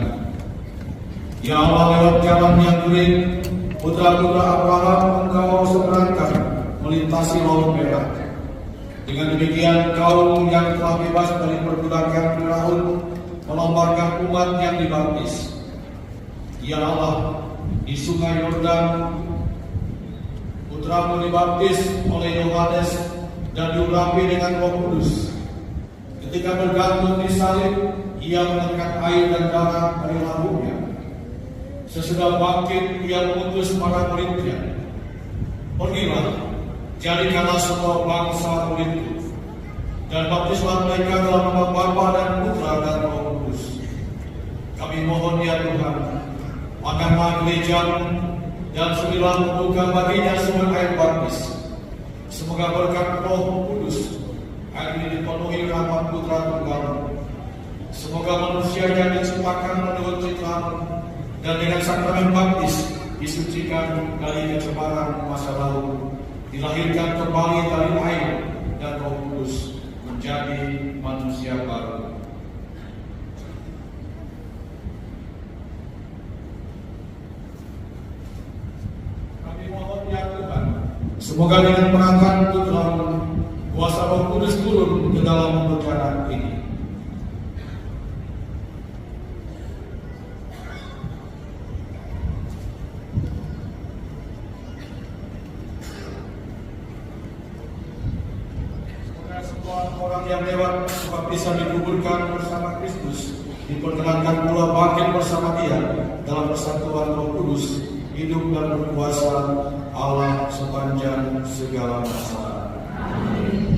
Ya Allah, lewat jalan yang kering, putra-putra Abraham Engkau seberangkat melintasi Laut Merah. Dengan demikian, kaum yang telah bebas dari perbudakan Firaun melomparkan umat yang dibaptis. Ya Allah, di Sungai Yordan, putramu dibaptis oleh Yohanes dan diurapi dengan Roh Kudus. Ketika bergantung di salib, ia menekan air dan darah dari lambungnya. Sesudah bangkit, ia mengutus para muridnya. Pergilah, jadikanlah semua bangsa muridku, dan baptislah mereka dalam nama Bapa dan Putra dan Roh Kudus. Kami mohon ya Tuhan, makanlah gerejamu dan suruhlah membuka baginya sumber air baptis. Semoga berkat Roh Kudus air ini dipenuhi rahmat Putra Tunggal. Semoga manusia yang diciptakan menurut ciptaan dan dengan sakramen baptis disucikan dari kecemaran masa lalu, dilahirkan kembali dari air dan Roh Kudus menjadi manusia baru. Kami mohon ya Tuhan, semoga dengan perangkat Putra-Mu, kuasa Roh Kudus turun ke dalam bencana ini. Orang yang lewat baptisan dikuburkan bersama Kristus, diperkenankan pula bangkit bersama Dia dalam persatuan Roh Kudus, hidup dan berkuasa Allah sepanjang segala masa. Amin.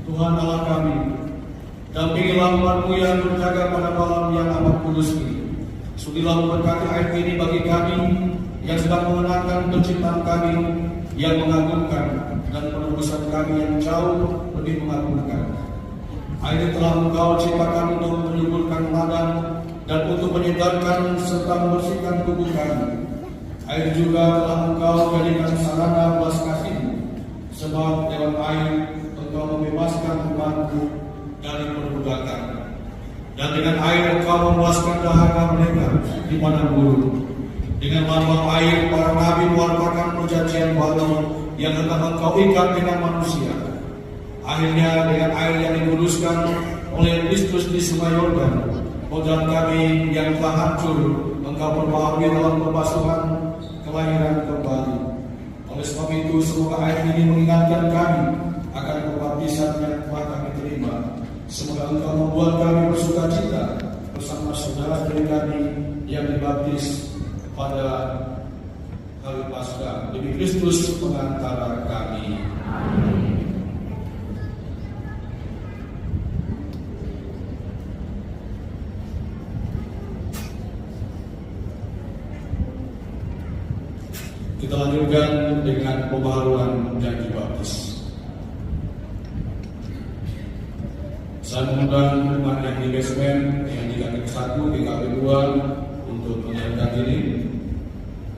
Tuhan Allah kami, dampingilah umat-Mu yang berjaga pada malam yang amat kudus ini. Sudilah memberkati air ini bagi kami yang sedang mengenangkan penciptaan kami yang mengagumkan dan penebusan kami yang jauh lebih mengagumkan. Air telah Engkau ciptakan untuk menyuburkan ladang dan untuk menyegarkan serta membersihkan tubuh kami. Air juga telah Engkau jadikan sarana belas kasih-Mu, sebab lewat air Engkau membebaskan umat-Mu dari perbudakan, dan dengan air Engkau memuaskan dahaga mereka di padang gurun. Dengan lambang air para nabi mewartakan perjanjian baru yang telah Engkau ikat dengan manusia. Akhirnya dengan air yang dikuduskan oleh Kristus di Sungai Yordan, modal kami yang telah hancur Engkau perbaharui dalam pembasuhan kelahiran kembali. Oleh sebab itu, semoga air ini mengingatkan kami akan pembaptisan yang telah kami terima. Semoga Engkau membuat kami bersuka cita bersama saudara kami yang dibaptis pada hari Paskah demi Kristus pengantara kami. Amin. Kita lanjutkan dengan pembaharuan janji baptis. Saya mengundang umat yang di basement, yang di KP 1, di KP 2 untuk menyerahkan diri,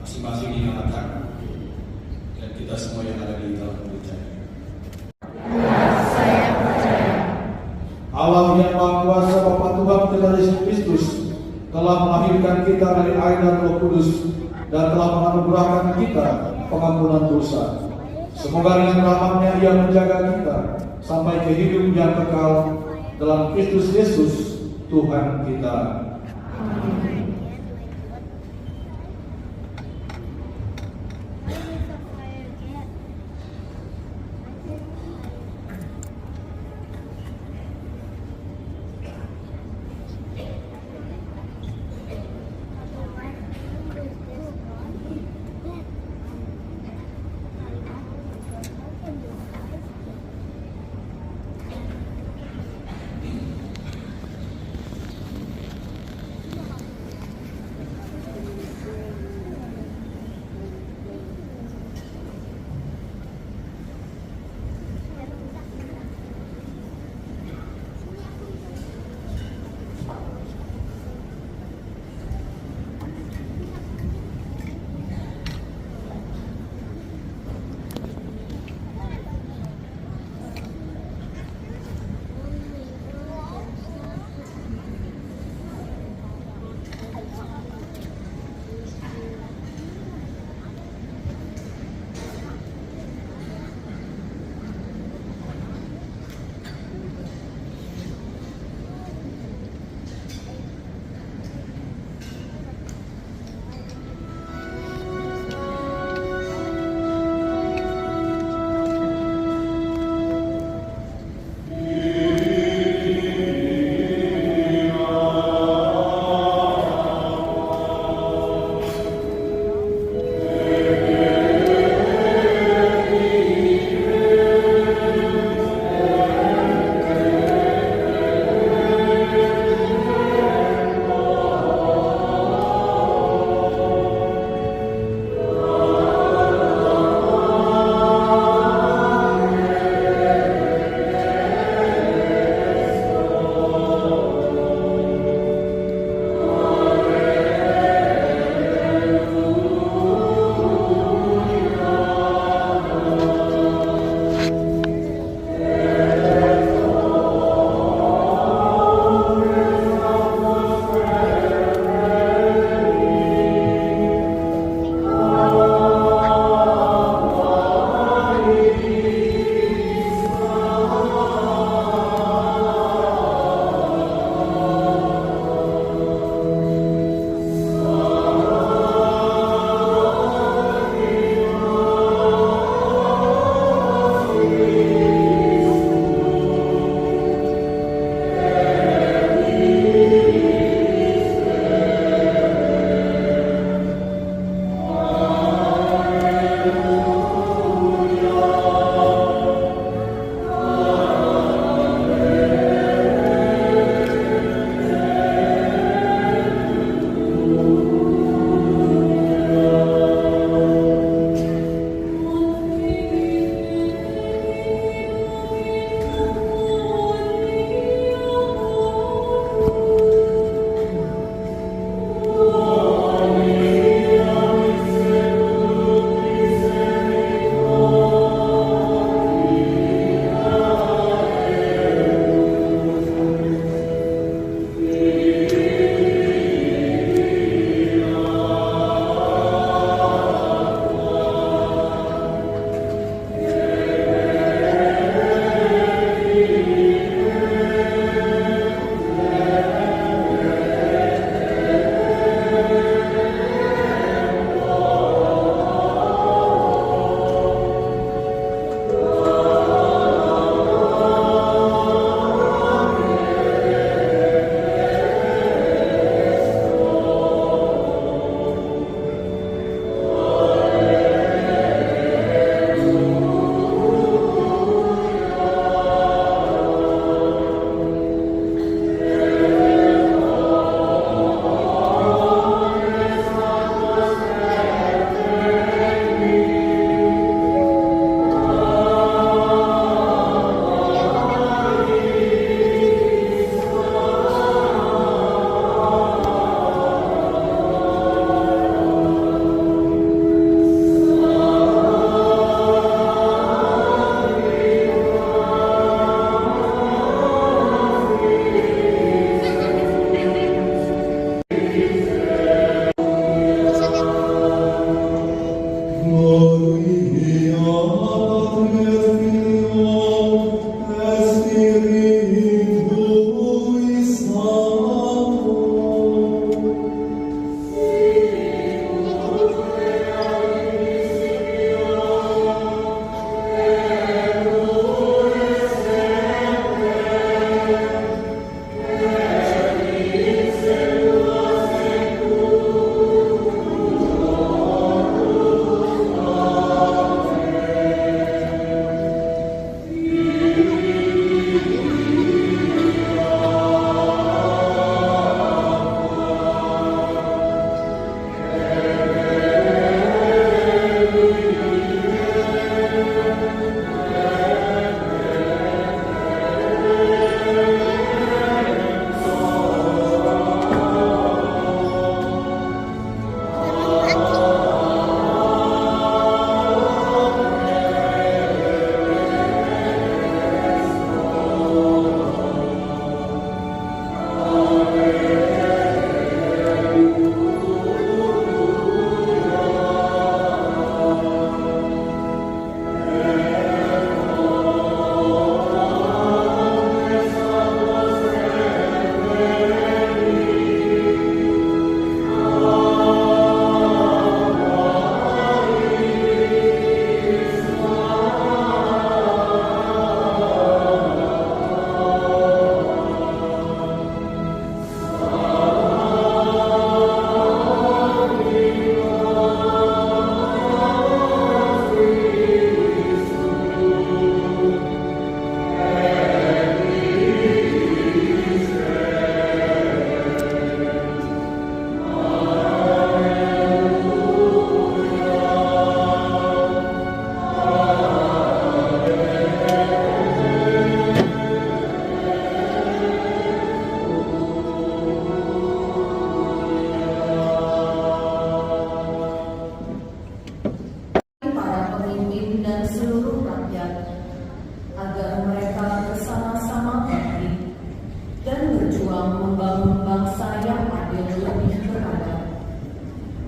masing-masing dinyalakan, dan kita semua yang ada di dalam gereja. Saya percaya Allah yang Maha Kuasa, Bapa Tuhan kita Yesus Kristus telah melahirkan kita dari air dan Roh Kudus dan telah menganugerahkan kita pengampunan dosa. Semoga dengan rahmat-Nya Ia menjaga kita sampai ke hidup yang kekal dalam Kristus Yesus Tuhan kita.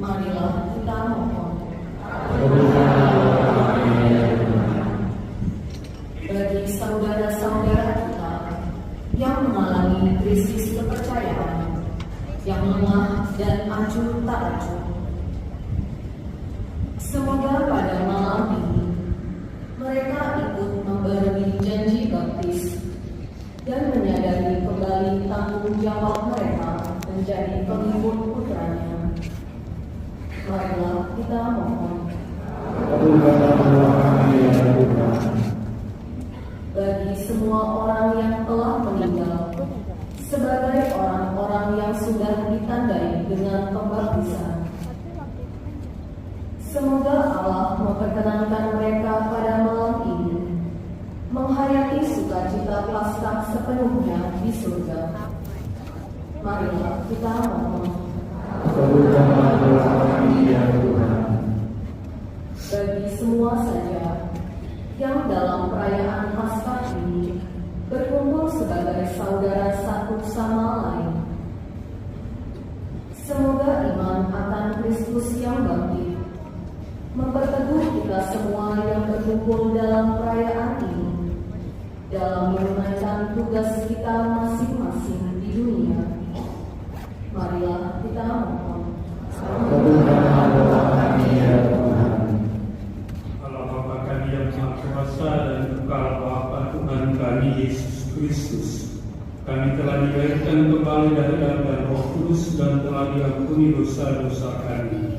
Marilah kita mohon. Bagi saudara-saudara kita yang mengalami krisis kepercayaan, yang lemah dan acuh tak acuh, semoga pada malam ini mereka ikut memberi janji baptis dan menyadari kembali tanggung jawab mereka menjadi pengikut putranya. Marilah kita mohon. Bagi semua orang yang telah meninggal, sebagai orang-orang yang sudah ditandai dengan pembaptisan, semoga Allah memperkenankan mereka pada malam ini menghayati sukacita Paskah sepenuhnya di surga. Marilah kita mohon. Bagi semua saja yang dalam perayaan Paskah ini berkumpul sebagai saudara satu sama lain, semoga iman akan Kristus yang bangkit memperteguh kita semua yang berkumpul dalam perayaan ini dalam menunaikan tugas kita masing-masing di dunia. Marilah kita mohon. Allah Bapa kami yang Maha Kuasa dan Kekal Bapa Tuhan kami Yesus Kristus, kami telah dilahirkan kembali dari Anak dan Roh Kudus dan telah diampuni dosa-dosa kami.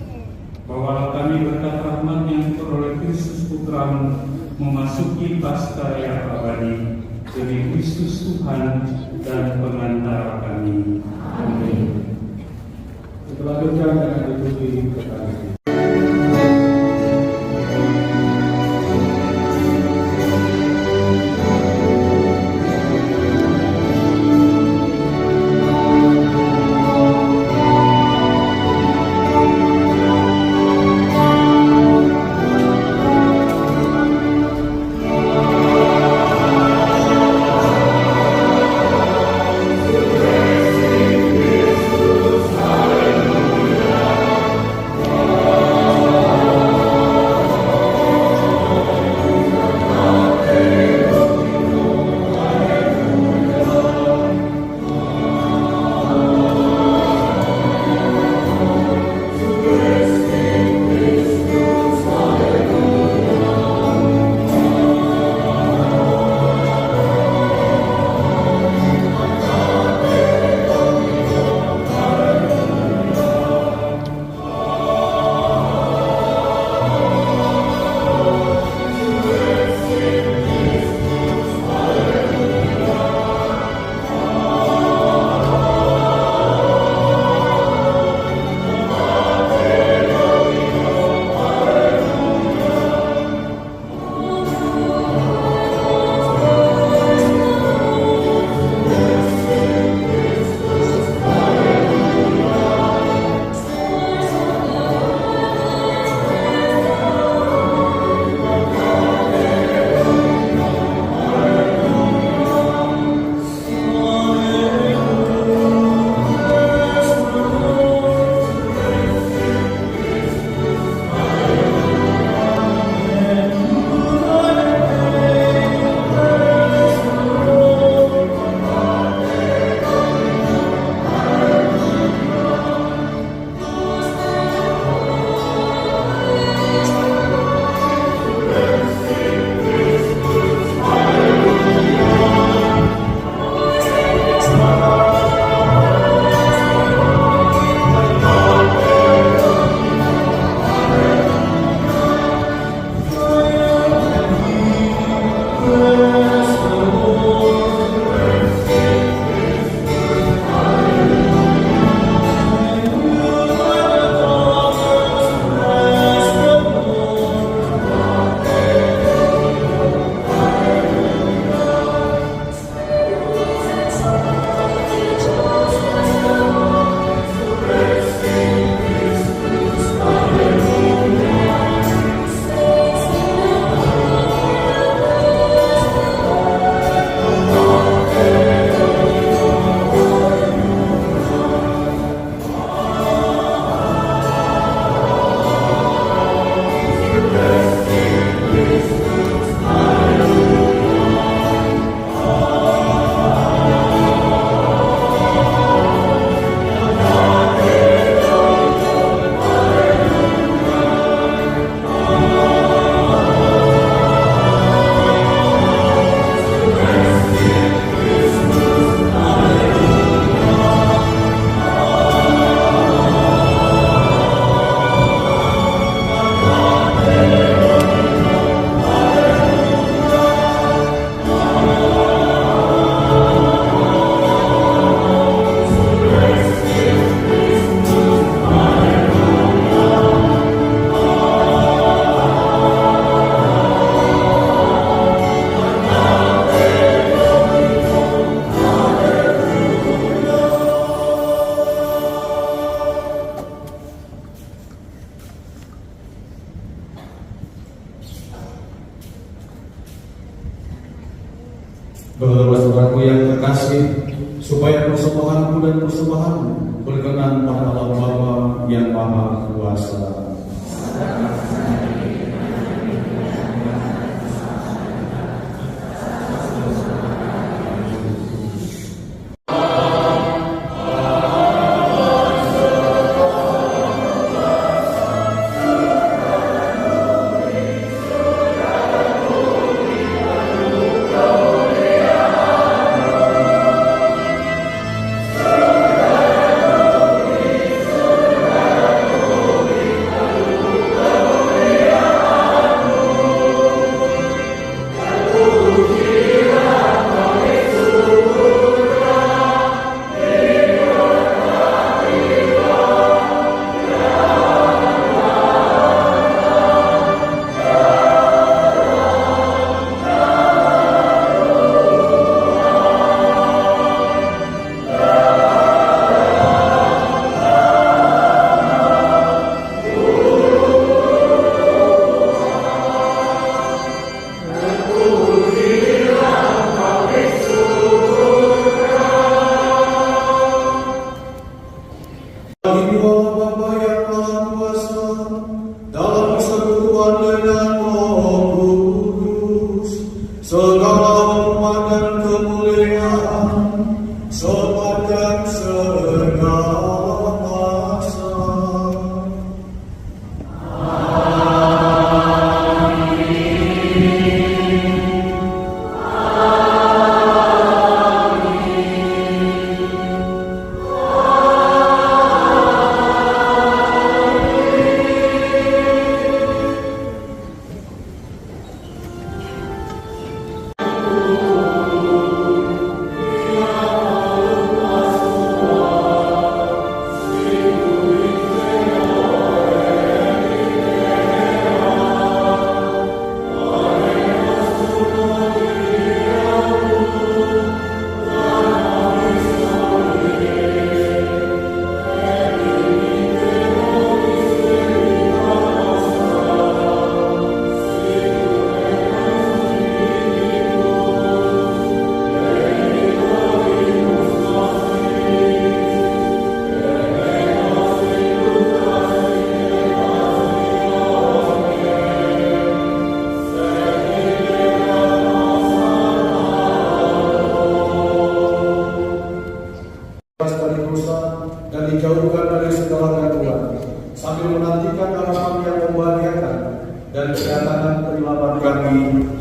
Bawalah kami berkat rahmat yang diperoleh Kristus Putramu memasuki Paskah yang abadi demi Kristus Tuhan dan pengantara kami. Amin. Kita lanjutkan dengan liturgi Ekaristi. Hallelujah. Saudara-saudaraku yang terkasih, supaya persembahanku dan persembahanmu berkenan pada Allah Bapa yang Maha Kuasa.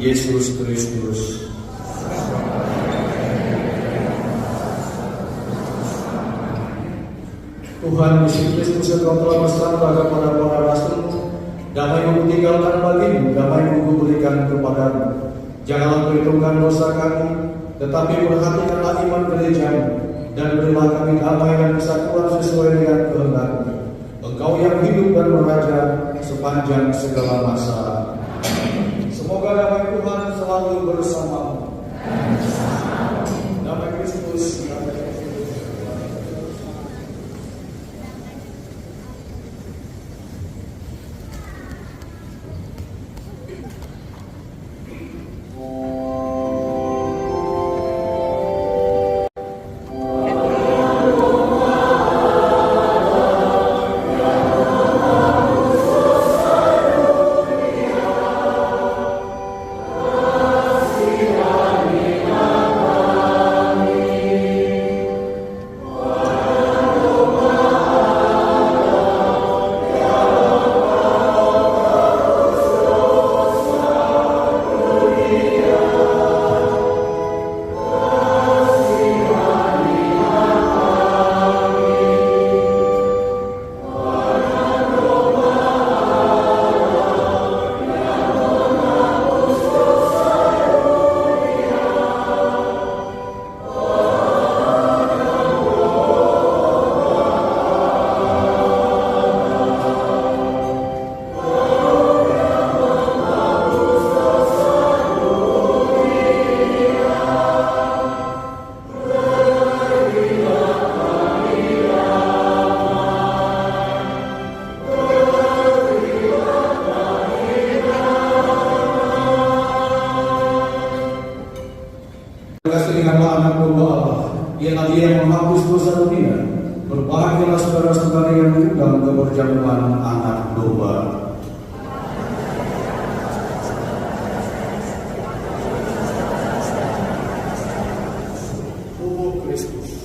Yesus Kristus. Tuhan Yesus Kristus yang telah bersabda kepada para rasul, damai yang kutinggalkan bagimu, damai yang kuberikan kepadamu. Janganlah perhitungkan dosa kami, tetapi perhatikanlah iman gerejamu, dan berilah kami damai dan kesatuan sesuai dengan kehendak-Mu. Engkau yang hidup dan beraja sepanjang segala masa. Semoga damai Tuhan selalu bersamamu. Damai Kristus. Amin. kandungan anak domba. Tubuh Kristus.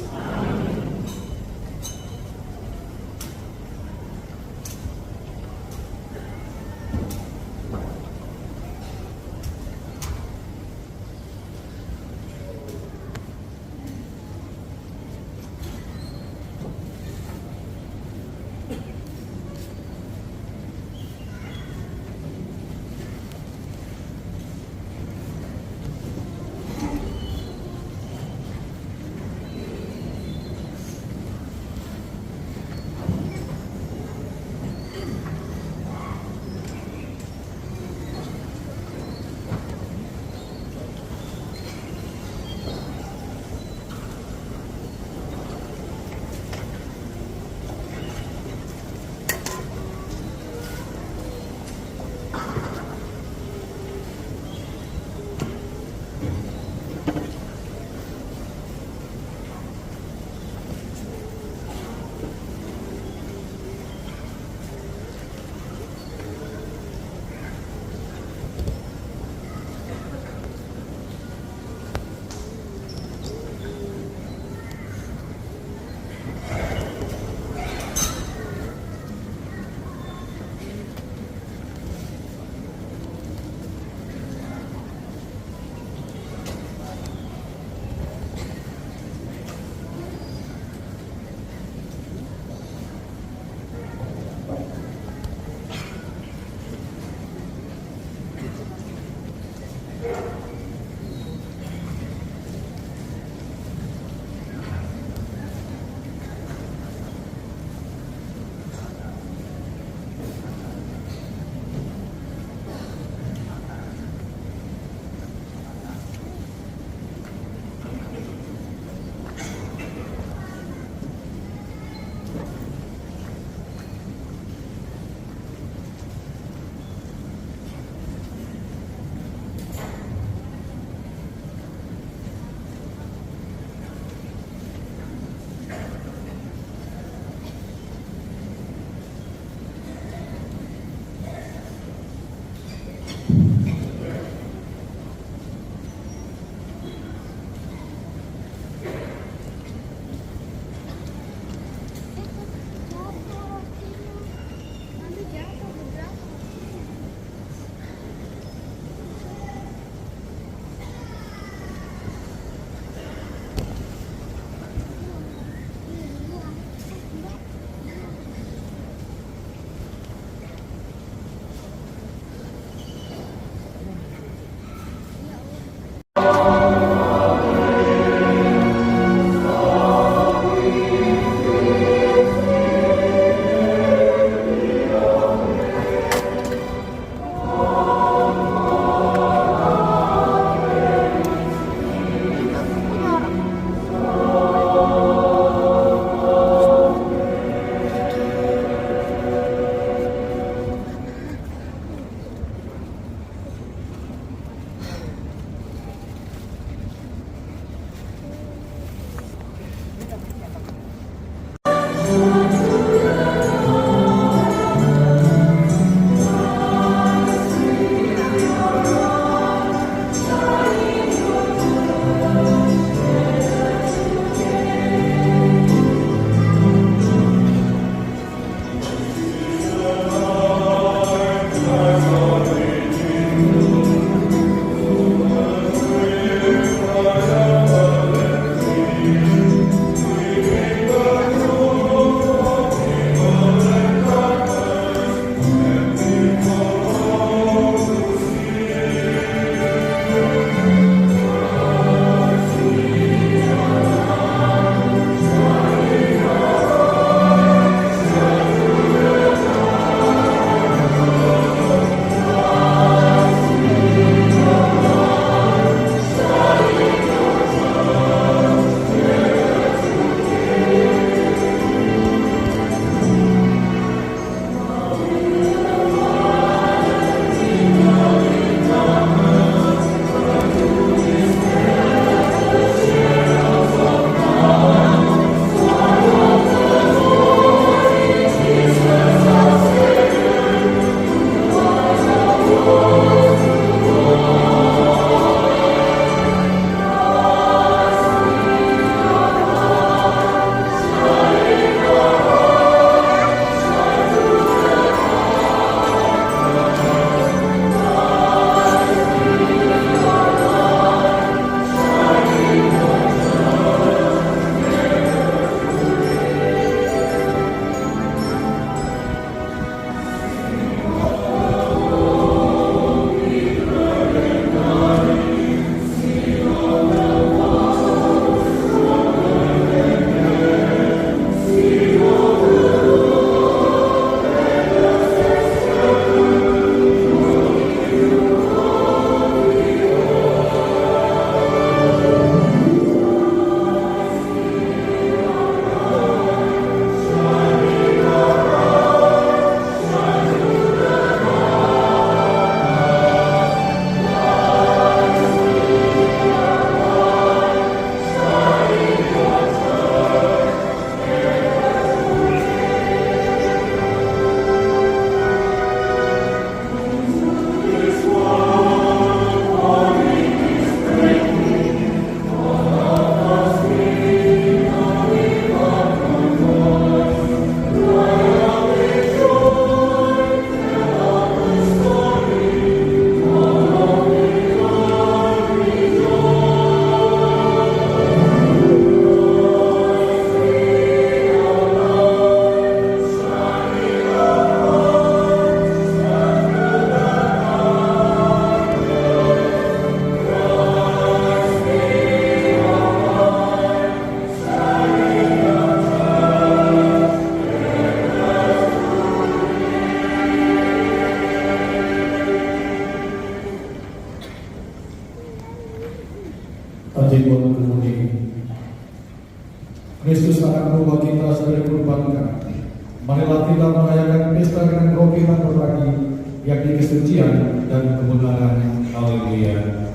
yakni kesucian dan kebenaran. Haleluya.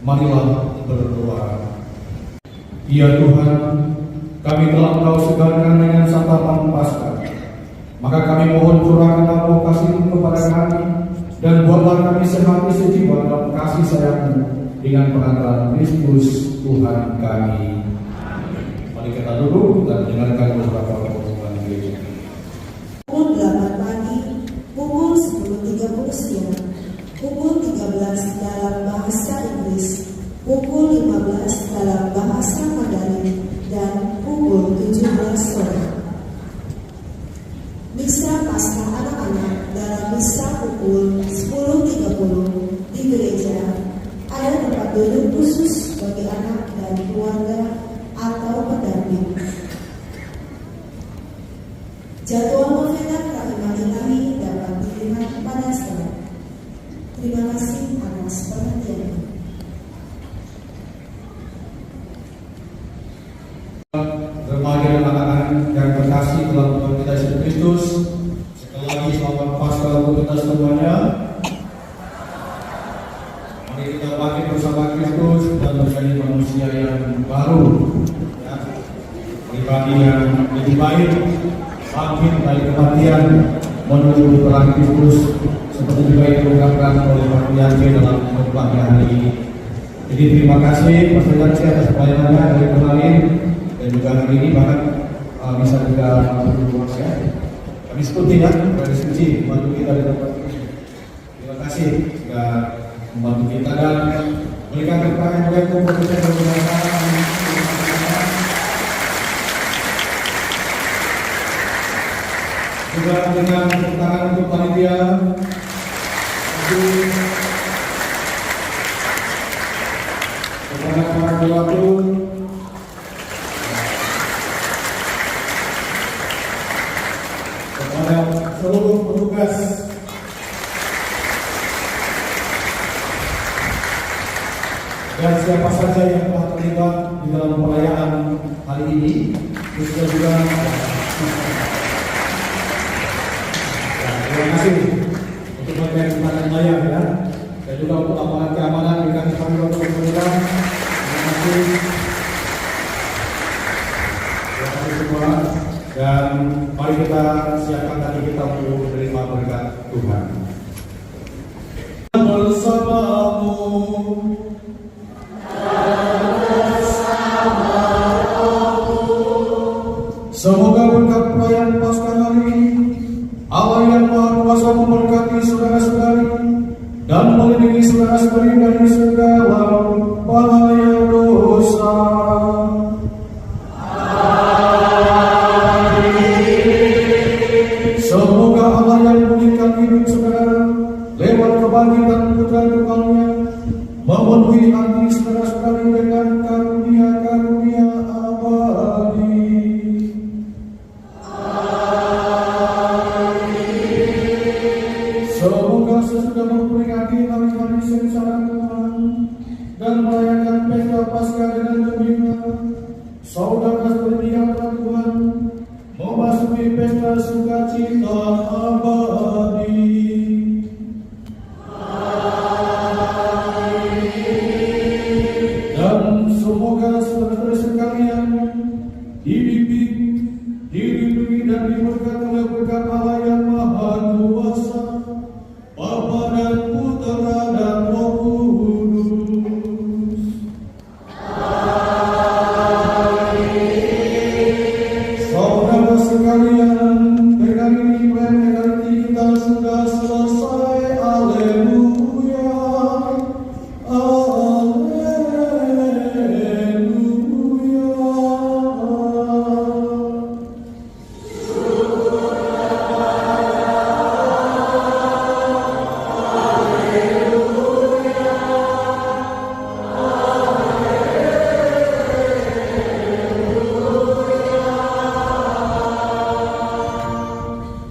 Marilah berdoa. Ya Tuhan, kami telah Engkau segarkan dengan santapan Paskah. Maka kami mohon curahkan dalam kasih-Mu kepada kami, dan buatlah kami sehati sejiwa dalam kasih sayang-Mu dengan perantaraan Kristus Tuhan kami. Mari kita duduk dan dengarkan beberapa pengumuman gereja. Pukul 8 pagi, pukul 10.30 siang, pukul 13 dalam bahasa Inggris, pukul 15 dalam bahasa Mandarin, dan pukul 17 sore. Misa Paskah anak-anak dalam misa pukul 10.30 di gereja. Ada tempat duduk khusus bagi anak dan keluarga atau pendamping. Jadwal novena Keagmaan Ilahi dapat dilihat pada slide. Terima kasih atas perhatiannya. Remaja dan anak-anak yang terkasih dalam Tuhan kita Yesus Kristus, sekali lagi selamat Paskah untuk kita semuanya. Mari kita bangkit bersama Kristus dan menjadi manusia yang baru, ya. Pribadi yang lebih baik, bangkit dari kematian menuju terang Kristus, seperti juga yang diungkapkan oleh Pak Yanti dalam khotbahnya hari ini. Jadi terima kasih Pastor Yanti atas pelayanannya dari kemarin. Dan juga hari ini bahkan bisa juga berdoa ya. Kami seperti ya, dari suci membantu kita di tempat ini. Terima kasih sudah membantu kita dan memberikan keterangan juga itu untuk kita berdoa. Juga dengan keterangan untuk panitia. Kepada para pelaku. Kepada seluruh petugas dan siapa saja yang telah terlibat di dalam perayaan hari ini, juga terima kasih untuk bagian keamanan layar ya, dan juga untuk aparat keamanan yang kami panggil untuk berdoa. Terima kasih semua. Dan mari kita siapkan hati kita untuk menerima berkat Tuhan. Bersamamu, semoga berkat perayaan Paskah hari ini, Allah yang Maha Kuasa memberkati saudara-saudari dan melindungi saudara-saudari dari segala bahaya dosa. Semoga Allah yang memulihkan hidup saudara lewat kebangkitan Putra Tunggalnya memenuhi hati saudara-saudari dengan karunia-karunia abadi. Semoga sesudah memperingati hari-hari sengsara Tuhan dan merayakan pesta Paskah dengan gembira, saudara setia Tuhan memasuki pesta sukacita abadi. Dan semoga saudara sekalian dibimbing, dilindungi dan diberkati oleh berkat Allah yang Maha Kuasa, Bapa dan Putra dan Roh Kudus. Saudara sekalian, dengan ini mengerti kita sudah selesai. Haleluya, haleluya.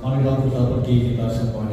Marilah kita pergi kita semuanya.